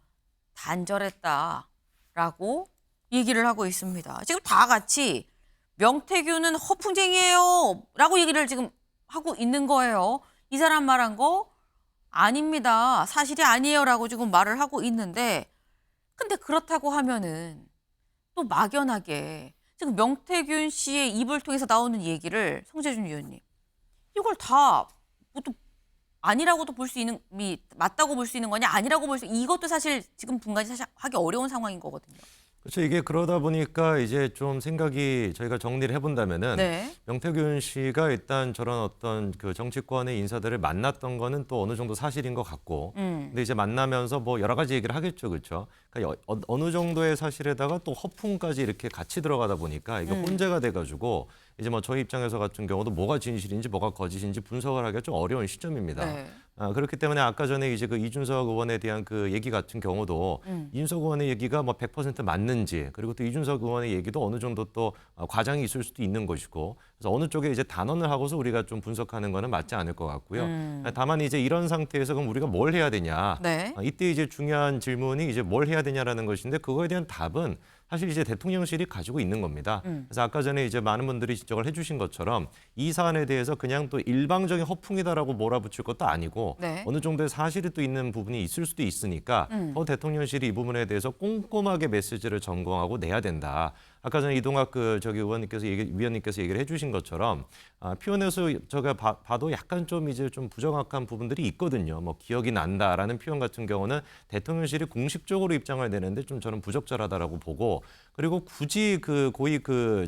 단절했다라고 얘기를 하고 있습니다. 지금 다 같이 명태균은 허풍쟁이에요 라고 얘기를 지금 하고 있는 거예요. 이 사람 말한 거 아닙니다. 사실이 아니에요 라고 지금 말을 하고 있는데 근데 그렇다고 하면은 또 막연하게 지금 명태균 씨의 입을 통해서 나오는 얘기를 성재준 위원님 이걸 다 또 아니라고도 볼 수 있는 맞다고 볼 수 있는 거냐 아니라고 볼 수 이것도 사실 지금 분간이 사실 하기 어려운 상황인 거거든요. 그렇죠. 이게 그러다 보니까 이제 좀 생각이 저희가 정리를 해본다면은 네. 명태균 씨가 일단 저런 어떤 그 정치권의 인사들을 만났던 거는 또 어느 정도 사실인 것 같고, 근데 이제 만나면서 뭐 여러 가지 얘기를 하겠죠, 그렇죠? 그러니까 어느 정도의 사실에다가 또 허풍까지 이렇게 같이 들어가다 보니까 이게 혼재가 돼가지고 이제 뭐 저희 입장에서 같은 경우도 뭐가 진실인지 뭐가 거짓인지 분석을 하기가 좀 어려운 시점입니다. 네. 그렇기 때문에 아까 전에 이제 그 이준석 의원에 대한 그 얘기 같은 경우도 이준석 의원의 얘기가 뭐 100% 맞는지 그리고 또 이준석 의원의 얘기도 어느 정도 또 과장이 있을 수도 있는 것이고 그래서 어느 쪽에 이제 단언을 하고서 우리가 좀 분석하는 거는 맞지 않을 것 같고요. 다만 이제 이런 상태에서 그럼 우리가 뭘 해야 되냐? 네. 이때 이제 중요한 질문이 이제 뭘 해야 되냐라는 것인데 그거에 대한 답은 사실 이제 대통령실이 가지고 있는 겁니다. 그래서 아까 전에 이제 많은 분들이 지적을 해주신 것처럼 이 사안에 대해서 그냥 또 일방적인 허풍이다라고 몰아붙일 것도 아니고 네. 어느 정도의 사실이 또 있는 부분이 있을 수도 있으니까 대통령실이 이 부분에 대해서 꼼꼼하게 메시지를 전공하고 내야 된다. 아까 전에 이동학 위원님께서 얘기를 해주신 것처럼 표현에서 제가 봐도 약간 좀 이제 좀 부정확한 부분들이 있거든요. 뭐 기억이 난다라는 표현 같은 경우는 대통령실이 공식적으로 입장을 내는데 좀 저는 부적절하다라고 보고 그리고 굳이 그 고위 그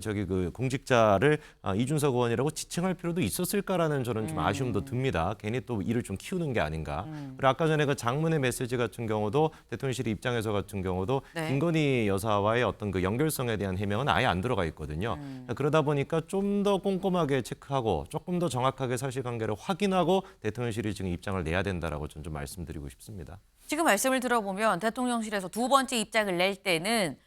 공직자를 이준석 의원이라고 지칭할 필요도 있었을까라는 저는 좀 아쉬움도 듭니다. 괜히 또 일을 좀 키우는 게 아닌가. 그리고 아까 전에 그 장문의 메시지 같은 경우도 대통령실 입장에서 같은 경우도 네. 김건희 여사와의 어떤 그 연결성에 대한 해명은 아예 안 들어가 있거든요. 그러다 보니까 좀 더 꼼꼼하게 체크하고 조금 더 정확하게 사실관계를 확인하고 대통령실이 지금 입장을 내야 된다라고 저는 좀 말씀드리고 싶습니다. 지금 말씀을 들어보면 대통령실에서 두 번째 입장을 낼 때는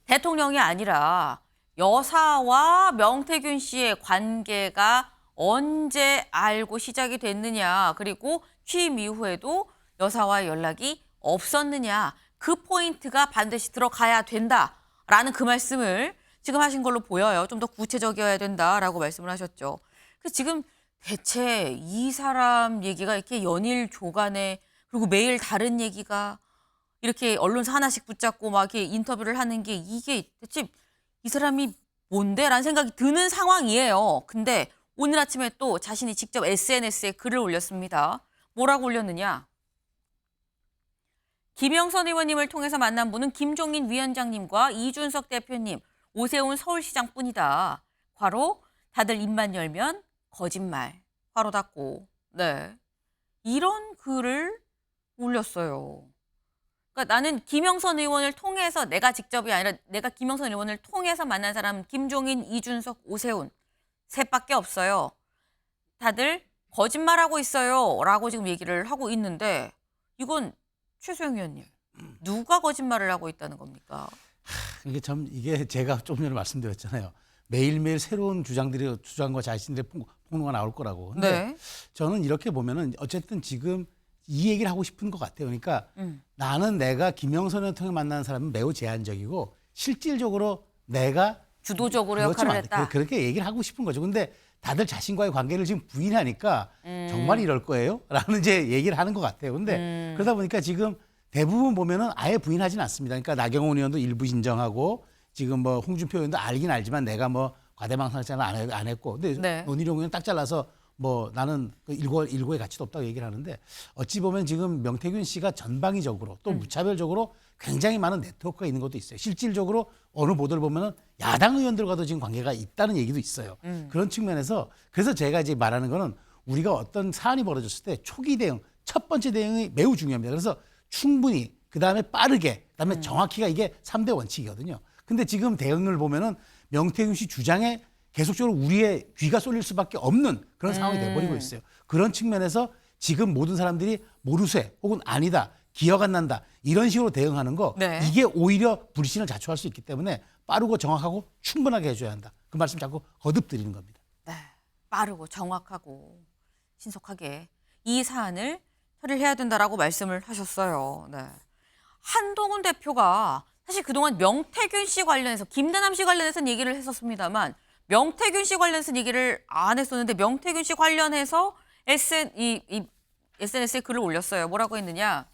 대통령이 아니라 여사와 명태균 씨의 관계가 언제 알고 시작이 됐느냐 그리고 취임 이후에도 여사와의 연락이 없었느냐 그 포인트가 반드시 들어가야 된다라는 그 말씀을 지금 하신 걸로 보여요. 좀 더 구체적이어야 된다라고 말씀을 하셨죠. 그래서 지금 대체 이 사람 얘기가 이렇게 연일 조간에 그리고 매일 다른 얘기가 이렇게 언론사 하나씩 붙잡고 막 이렇게 인터뷰를 하는 게 이게 대체 이 사람이 뭔데? 라는 생각이 드는 상황이에요. 근데 오늘 아침에 또 자신이 직접 SNS에 글을 올렸습니다. 뭐라고 올렸느냐? 김영선 의원님을 통해서 만난 분은 김종인 위원장님과 이준석 대표님, 오세훈 서울시장뿐이다. 괄호 다들 입만 열면 거짓말. 괄호 닫고. 네. 이런 글을 올렸어요. 그러니까 나는 김영선 의원을 통해서 내가 직접이 아니라 내가 김영선 의원을 통해서 만난 사람 김종인, 이준석, 오세훈 셋밖에 없어요. 다들 거짓말하고 있어요. 라고 지금 얘기를 하고 있는데 이건 최수영 의원님 누가 거짓말을 하고 있다는 겁니까? 이게 제가 조금 전에 말씀드렸잖아요. 매일매일 새로운 주장과 자신들의 폭로가 나올 거라고. 근데 네. 저는 이렇게 보면은 어쨌든 지금 이 얘기를 하고 싶은 것 같아요. 그러니까 나는 내가 김영선을 통해 만난 사람은 매우 제한적이고 실질적으로 내가 주도적으로 그렇지만 역할을 했다. 그렇게 얘기를 하고 싶은 거죠. 근데 다들 자신과의 관계를 지금 부인하니까 정말 이럴 거예요? 라는 이제 얘기를 하는 것 같아요. 근데 그러다 보니까 지금 대부분 보면은 아예 부인하지는 않습니다. 그러니까 나경원 의원도 일부 인정하고 지금 뭐 홍준표 의원도 알긴 알지만 내가 뭐 과대망상을 안 했고. 근데 네. 원희룡 의원 딱 잘라서 뭐 나는 그 일고의 가치도 없다고 얘기를 하는데 어찌 보면 지금 명태균 씨가 전방위적으로 또 무차별적으로 굉장히 많은 네트워크가 있는 것도 있어요. 실질적으로 어느 보도를 보면은 야당 의원들과도 지금 관계가 있다는 얘기도 있어요. 그런 측면에서 그래서 제가 이제 말하는 거는 우리가 어떤 사안이 벌어졌을 때 초기 대응, 첫 번째 대응이 매우 중요합니다. 그래서 충분히 그다음에 빠르게 그다음에 정확히가 이게 3대 원칙이거든요. 근데 지금 대응을 보면은 명태균 씨 주장에 계속적으로 우리의 귀가 쏠릴 수밖에 없는 그런 상황이 돼버리고 있어요. 그런 측면에서 지금 모든 사람들이 모르쇠 혹은 아니다, 기억 안 난다 이런 식으로 대응하는 거 네. 이게 오히려 불신을 자초할 수 있기 때문에 빠르고 정확하고 충분하게 해줘야 한다. 그 말씀 자꾸 거듭드리는 겁니다. 네, 빠르고 정확하고 신속하게 이 사안을 처리를 해야 된다라고 말씀을 하셨어요. 네. 한동훈 대표가 사실 그동안 명태균 씨 관련해서 김대남 씨 관련해서는 얘기를 했었습니다만 명태균 씨 관련해서 얘기를 안 했었는데 명태균 씨 관련해서 SNS에 글을 올렸어요. 뭐라고 했느냐.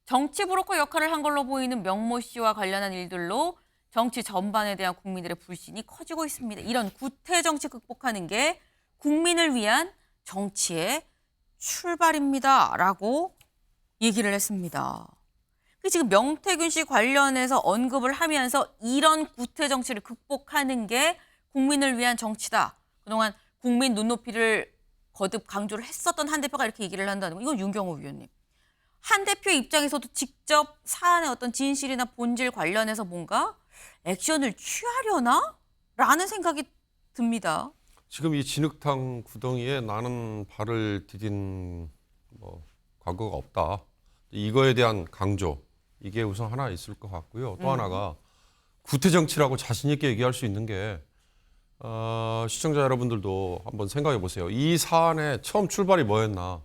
정치 브로커 역할을 한 걸로 보이는 명모 씨와 관련한 일들로 정치 전반에 대한 국민들의 불신이 커지고 있습니다. 이런 구태 정치 극복하는 게 국민을 위한 정치의 출발입니다라고 얘기를 했습니다. 지금 명태균 씨 관련해서 언급을 하면서 이런 구태 정치를 극복하는 게 국민을 위한 정치다. 그동안 국민 눈높이를 거듭 강조를 했었던 한 대표가 이렇게 얘기를 한다는 거. 이건 윤경호 위원님. 한 대표 입장에서도 직접 사안의 어떤 진실이나 본질 관련해서 뭔가 액션을 취하려나? 라는 생각이 듭니다. 지금 이 진흙탕 구덩이에 나는 발을 디딘 뭐 과거가 없다. 이거에 대한 강조 이게 우선 하나 있을 것 같고요. 또 하나가 구태 정치라고 자신 있게 얘기할 수 있는 게 시청자 여러분들도 한번 생각해 보세요. 이 사안의 처음 출발이 뭐였나?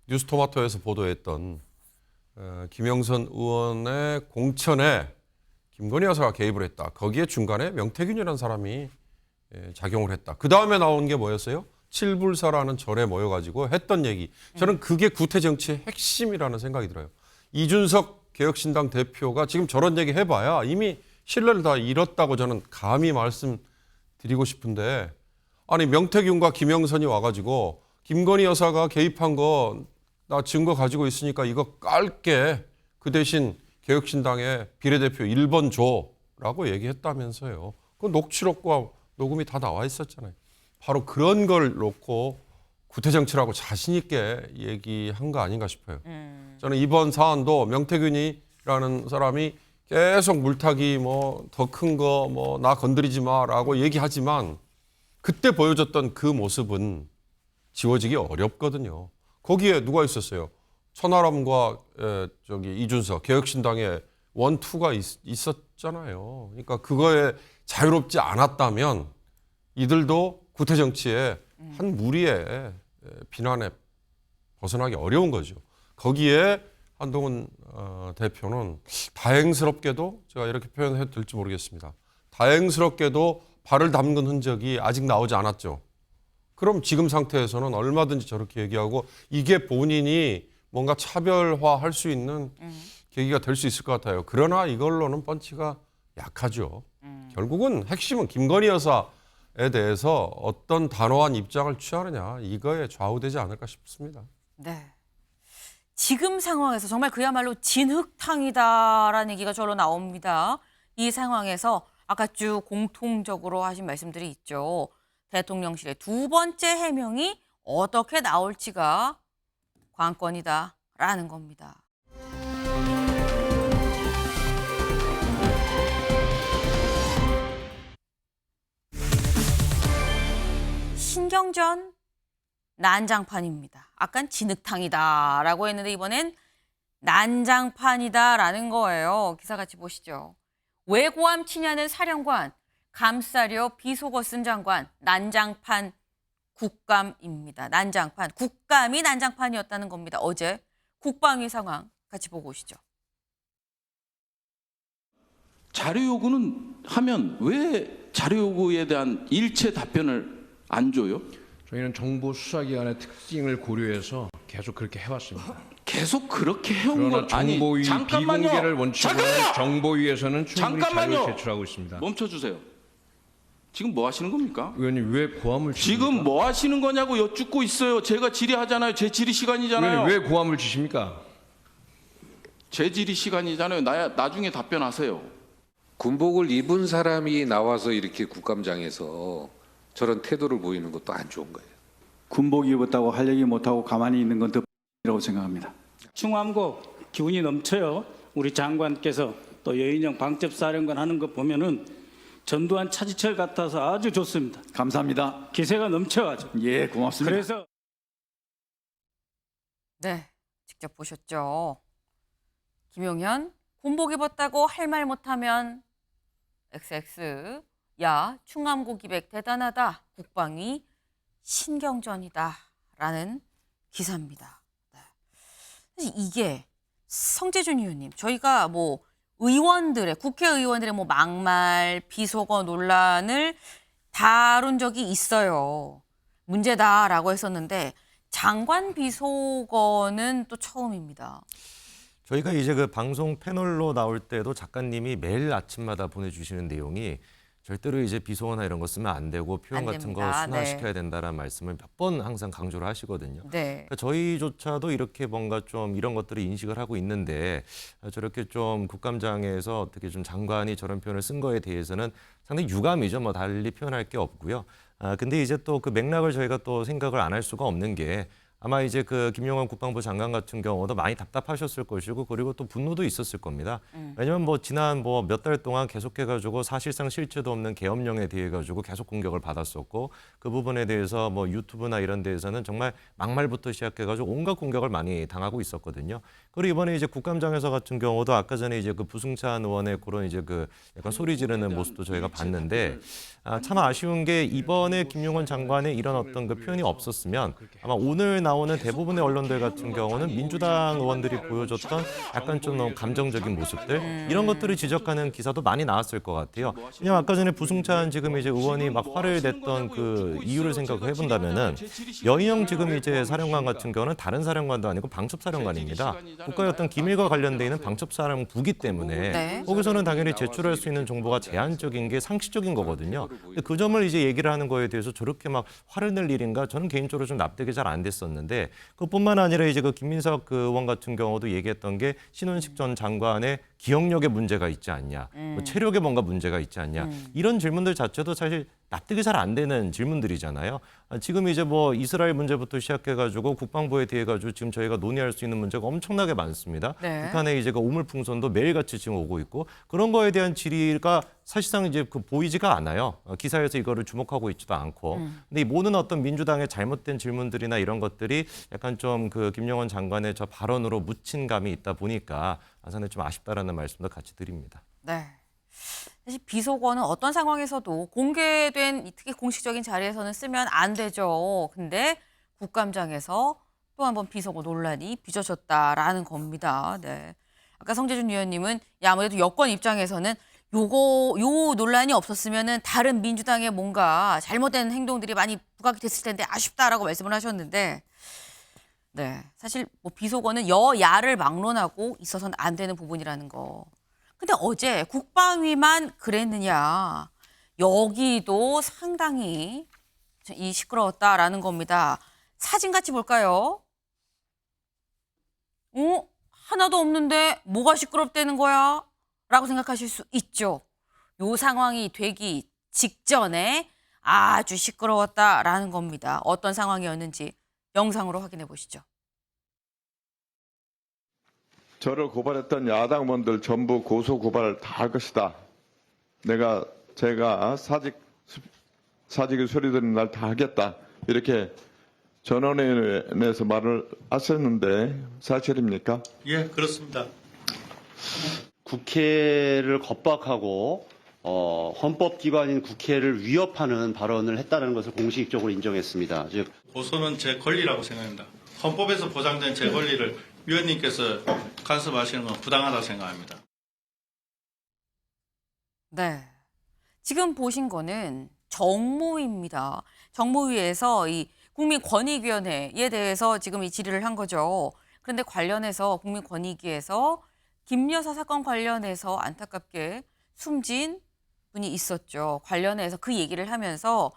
뉴스토마토에서 보도했던 김영선 의원의 공천에 김건희 여사가 개입을 했다. 거기에 중간에 명태균이라는 사람이 작용을 했다. 그 다음에 나온 게 뭐였어요? 칠불사라는 절에 모여가지고 했던 얘기. 저는 그게 구태 정치의 핵심이라는 생각이 들어요. 이준석 개혁신당 대표가 지금 저런 얘기 해봐야 이미 신뢰를 다 잃었다고 저는 감히 말씀드리고 싶은데 아니 명태균과 김영선이 와가지고 김건희 여사가 개입한 거 나 증거 가지고 있으니까 이거 깔게 그 대신 개혁신당의 비례대표 1번 줘라고 얘기했다면서요. 그 녹취록과 녹음이 다 나와 있었잖아요. 바로 그런 걸 놓고 구태정치라고 자신 있게 얘기한 거 아닌가 싶어요. 저는 이번 사안도 명태균이라는 사람이 계속 물타기 뭐 더 큰 거 뭐 나 건드리지 마라고 얘기하지만 그때 보여줬던 그 모습은 지워지기 어렵거든요. 거기에 누가 있었어요? 천하람과 이준석 개혁신당의 원투가 있었잖아요. 그러니까 그거에 자유롭지 않았다면 이들도 구태정치의 한 무리의 비난에 벗어나기 어려운 거죠. 거기에 한동훈 대표는 다행스럽게도 제가 이렇게 표현해도 될지 모르겠습니다. 다행스럽게도 발을 담근 흔적이 아직 나오지 않았죠. 그럼 지금 상태에서는 얼마든지 저렇게 얘기하고 이게 본인이 뭔가 차별화할 수 있는 계기가 될 수 있을 것 같아요. 그러나 이걸로는 펀치가 약하죠. 결국은 핵심은 김건희 여사에 대해서 어떤 단호한 입장을 취하느냐 이거에 좌우되지 않을까 싶습니다. 네. 지금 상황에서 정말 그야말로 진흙탕이다라는 얘기가 저로 나옵니다. 이 상황에서 아까 쭉 공통적으로 하신 말씀들이 있죠. 대통령실의 두 번째 해명이 어떻게 나올지가 관건이다라는 겁니다. 신경전 난장판입니다. 아깐 진흙탕이다라고 했는데 이번엔 난장판이다라는 거예요. 기사 같이 보시죠. 왜 고함 치냐는 사령관, 감싸려 비속어 쓴 장관, 난장판 국감입니다. 난장판, 국감이 난장판이었다는 겁니다. 어제 국방위 상황 같이 보고 오시죠. 자료 요구는 하면 왜 자료 요구에 대한 일체 답변을 안 줘요? 저희는 정부 수사기관의 특징을 고려해서 계속 그렇게 해왔습니다. 계속 그렇게 해온 그러나 건 아니. 정보위 잠깐만요. 비공개를 원칙으로 하는 정보위에서는 충분히 잠깐만요. 자료를 제출하고 있습니다. 멈춰주세요. 지금 뭐 하시는 겁니까? 의원님 왜 고함을 치십니까? 지금 뭐 하시는 거냐고 여쭙고 있어요. 제가 질의하잖아요. 제 질의 시간이잖아요. 의원님 왜 고함을 치십니까? 제 질의 시간이잖아요. 나중에 답변하세요. 군복을 입은 사람이 나와서 이렇게 국감장에서 저런 태도를 보이는 것도 안 좋은 거예요. 군복 입었다고 할 얘기 못하고 가만히 있는 건 더...라고 생각합니다. 충암고 기운이 넘쳐요. 우리 장관께서 또 여인영 방첩사령관 하는 거 보면은 전두환 차지철 같아서 아주 좋습니다. 감사합니다. 기세가 넘쳐가지고. 예, 고맙습니다. 그래서 네, 직접 보셨죠. 김용현, 군복 입었다고 할 말 못하면 XX, 야, 충암고 기백 대단하다, 국방위 신경전이다 라는 기사입니다. 네. 사실 이게 성재준 의원님, 저희가 뭐 의원들의, 국회의원들의 뭐 막말, 비속어 논란을 다룬 적이 있어요. 문제다라고 했었는데 장관 비속어는 또 처음입니다. 저희가 이제 그 방송 패널로 나올 때도 작가님이 매일 아침마다 보내주시는 내용이 절대로 이제 비속어나 이런 거 쓰면 안 되고 표현 안 같은 거 됩니다. 순화시켜야 된다라는 말씀을 몇 번 항상 강조를 하시거든요. 네. 그러니까 저희조차도 이렇게 뭔가 좀 이런 것들을 인식을 하고 있는데 저렇게 좀 국감장에서 어떻게 좀 장관이 저런 표현을 쓴 거에 대해서는 상당히 유감이죠. 뭐 달리 표현할 게 없고요. 근데 이제 또 그 맥락을 저희가 또 생각을 안 할 수가 없는 게 아마 이제 그 김용환 국방부 장관 같은 경우도 많이 답답하셨을 것이고 그리고 또 분노도 있었을 겁니다. 왜냐하면 뭐 지난 뭐 몇 달 동안 계속해가지고 사실상 실체도 없는 계엄령에 대해 가지고 계속 공격을 받았었고 그 부분에 대해서 뭐 유튜브나 이런 데에서는 정말 막말부터 시작해가지고 온갖 공격을 많이 당하고 있었거든요. 그리고 이번에 이제 국감장에서 같은 경우도 아까 전에 이제 그 부승찬 의원의 그런 이제 그 약간 소리 지르는 모습도 저희가 봤는데 참 아쉬운 게 이번에 김용환 장관의 이런 어떤 그 표현이 없었으면 아마 오늘 나오는 대부분의 언론들 같은 경우는 민주당 의원들이 보여줬던 약간 좀 너무 감정적인 모습들 이런 것들을 지적하는 기사도 많이 나왔을 것 같아요. 왜냐면 아까 전에 부승찬 지금 이제 의원이 막 화를 냈던 그 이유를 생각을 해본다면은 여인영 지금 이제 사령관 같은 경우는 다른 사령관도 아니고 방첩사령관입니다. 국가의 어떤 기밀과 관련돼 있는 방첩사령부기 때문에 네. 거기서는 당연히 제출할 수 있는 정보가 제한적인 게 상식적인 거거든요. 근데 그 점을 이제 얘기를 하는 거에 대해서 저렇게 막 화를 낼 일인가 저는 개인적으로 좀 납득이 잘 안 됐었는데 그뿐만 아니라 이제 그 김민석 그 의원 같은 경우도 얘기했던 게 신원식 전 장관의 기억력에 문제가 있지 않냐, 뭐 체력에 뭔가 문제가 있지 않냐 이런 질문들 자체도 사실 납득이 잘 안 되는 질문들이잖아요. 지금 이제 뭐 이스라엘 문제부터 시작해가지고 국방부에 대해 가지고 지금 저희가 논의할 수 있는 문제가 엄청나게 많습니다. 네. 북한의 이제 그 오물풍선도 매일같이 지금 오고 있고 그런 거에 대한 질의가 사실상 이제 그 보이지가 않아요. 기사에서 이거를 주목하고 있지도 않고. 근데 이 모든 어떤 민주당의 잘못된 질문들이나 이런 것들이 약간 좀 그 김용환 장관의 저 발언으로 묻힌 감이 있다 보니까 상당히 좀 아쉽다라는 말씀도 같이 드립니다. 네. 사실 비속어는 어떤 상황에서도 공개된 특히 공식적인 자리에서는 쓰면 안 되죠. 근데 국감장에서 또 한 번 비속어 논란이 빚어졌다라는 겁니다. 네. 아까 성재준 의원님은 아무래도 여권 입장에서는 요 논란이 없었으면은 다른 민주당의 뭔가 잘못된 행동들이 많이 부각이 됐을 텐데 아쉽다라고 말씀을 하셨는데 네. 사실 뭐 비속어는 여야를 막론하고 있어서는 안 되는 부분이라는 거. 근데 어제 국방위만 그랬느냐. 여기도 상당히 이 시끄러웠다라는 겁니다. 사진 같이 볼까요? 하나도 없는데 뭐가 시끄럽다는 거야? 라고 생각하실 수 있죠. 요 상황이 되기 직전에 아주 시끄러웠다라는 겁니다. 어떤 상황이었는지 영상으로 확인해 보시죠. 저를 고발했던 야당 의원들 전부 고소 고발 다 할 것이다. 제가 사직의 소리 듣는 날 다 하겠다. 이렇게 전원위원회에서 말을 하셨는데 사실입니까? 예, 그렇습니다. 국회를 겁박하고 헌법기관인 국회를 위협하는 발언을 했다는 것을 공식적으로 인정했습니다. 즉 고소는 제 권리라고 생각합니다. 헌법에서 보장된 제 권리를 위원님께서 간섭하시는 건 부당하다고 생각합니다. 네. 지금 보신 거는 정무위입니다. 정무위에서 이 국민권익위원회에 대해서 지금 이 질의를 한 거죠. 그런데 관련해서 국민권익위에서 김 여사 사건 관련해서 안타깝게 숨진 분이 있었죠. 관련해서 그 얘기를 하면서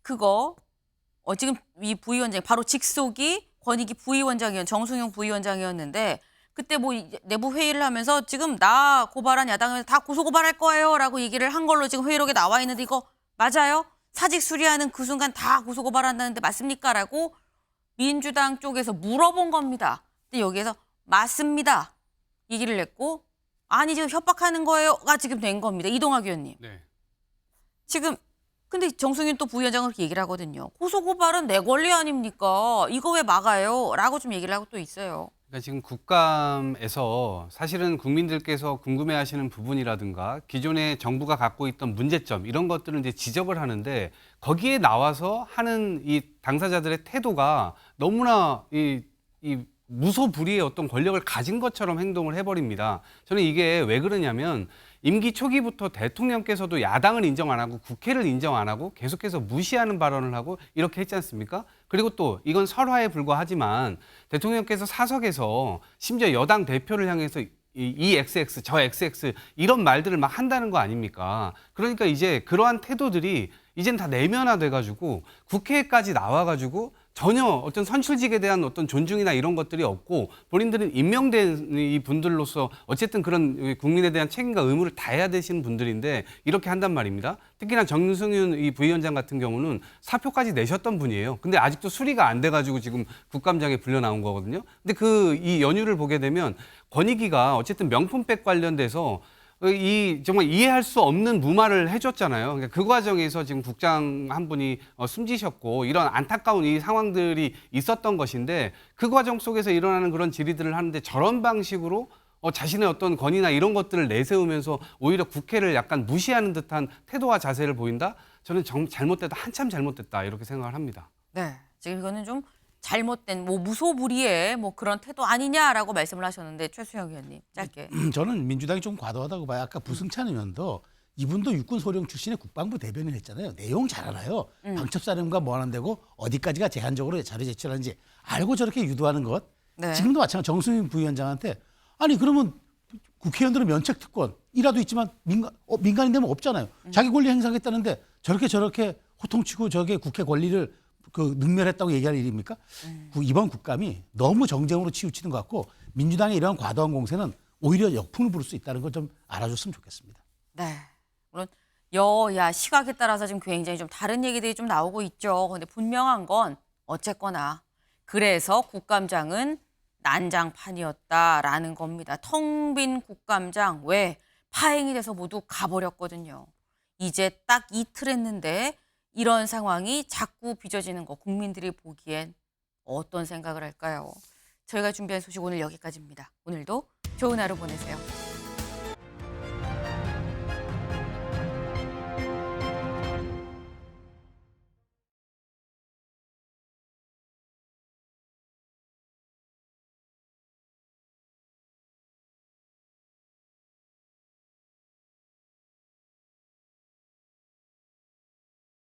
그거 지금 이 부위원장 바로 직속이 권익위 부위원장이었 정승용 부위원장이었는데 그때 뭐 내부 회의를 하면서 지금 나 고발한 야당을 다 고소 고발할 거예요라고 얘기를 한 걸로 지금 회의록에 나와 있는데 이거 맞아요? 사직 수리하는 그 순간 다 고소 고발한다는데 맞습니까?라고 민주당 쪽에서 물어본 겁니다. 근데 여기에서 맞습니다. 얘기를 했고 아니 지금 협박하는 거예요가 지금 된 겁니다. 이동학 의원님. 네. 지금 근데 정승윤 또 부위원장은 그렇게 얘기를 하거든요. 고소 고발은 내 권리 아닙니까? 이거 왜 막아요? 라고 좀 얘기를 하고 또 있어요. 그러니까 지금 국감에서 사실은 국민들께서 궁금해하시는 부분이라든가 기존에 정부가 갖고 있던 문제점 이런 것들을 이제 지적을 하는데 거기에 나와서 하는 이 당사자들의 태도가 너무나 이 무소불위의 어떤 권력을 가진 것처럼 행동을 해버립니다. 저는 이게 왜 그러냐면 임기 초기부터 대통령께서도 야당을 인정 안 하고 국회를 인정 안 하고 계속해서 무시하는 발언을 하고 이렇게 했지 않습니까? 그리고 또 이건 설화에 불과하지만 대통령께서 사석에서 심지어 여당 대표를 향해서 이 XX, 저 XX 이런 말들을 막 한다는 거 아닙니까? 그러니까 이제 그러한 태도들이 이젠 다 내면화돼가지고 국회에까지 나와가지고 전혀 어떤 선출직에 대한 어떤 존중이나 이런 것들이 없고 본인들은 임명된 이 분들로서 어쨌든 그런 국민에 대한 책임과 의무를 다해야 되시는 분들인데 이렇게 한단 말입니다. 특히나 정승윤 이 부위원장 같은 경우는 사표까지 내셨던 분이에요. 근데 아직도 수리가 안 돼가지고 지금 국감장에 불려 나온 거거든요. 근데 이 연유를 보게 되면 권익위가 어쨌든 명품백 관련돼서 정말 이해할 수 없는 무마를 해줬잖아요. 그러니까 그 과정에서 지금 국장 한 분이 숨지셨고 이런 안타까운 이 상황들이 있었던 것인데 그 과정 속에서 일어나는 그런 질의들을 하는데 저런 방식으로 자신의 어떤 권위나 이런 것들을 내세우면서 오히려 국회를 약간 무시하는 듯한 태도와 자세를 보인다? 저는 잘못됐다, 한참 잘못됐다 이렇게 생각을 합니다. 네, 지금 이거는 좀 잘못된 무소불위의 그런 태도 아니냐라고 말씀을 하셨는데 최수영 의원님 짧게. 저는 민주당이 좀 과도하다고 봐요. 아까 부승찬 의원도 이분도 육군 소령 출신의 국방부 대변인 했잖아요. 내용 잘 알아요. 방첩사령관 뭐 하는 데고 어디까지가 제한적으로 자료 제출하는지 알고 저렇게 유도하는 것. 네. 지금도 마찬가지 정승윤 부위원장한테 아니 그러면 국회의원들은 면책특권이라도 있지만 민간인 되면 없잖아요. 자기 권리 행사하겠다는데 저렇게 호통치고 저게 국회 권리를 능멸했다고 얘기할 일입니까? 이번 국감이 너무 정쟁으로 치우치는 것 같고 민주당의 이러한 과도한 공세는 오히려 역풍을 부를 수 있다는 걸 좀 알아줬으면 좋겠습니다. 네. 물론 여야 시각에 따라서 지금 굉장히 좀 다른 얘기들이 좀 나오고 있죠. 근데 분명한 건 어쨌거나 그래서 국감장은 난장판이었다라는 겁니다. 텅 빈 국감장 왜 파행이 돼서 모두 가버렸거든요. 이제 딱 이틀 했는데 이런 상황이 자꾸 빚어지는 거 국민들이 보기엔 어떤 생각을 할까요? 저희가 준비한 소식 오늘 여기까지입니다. 오늘도 좋은 하루 보내세요.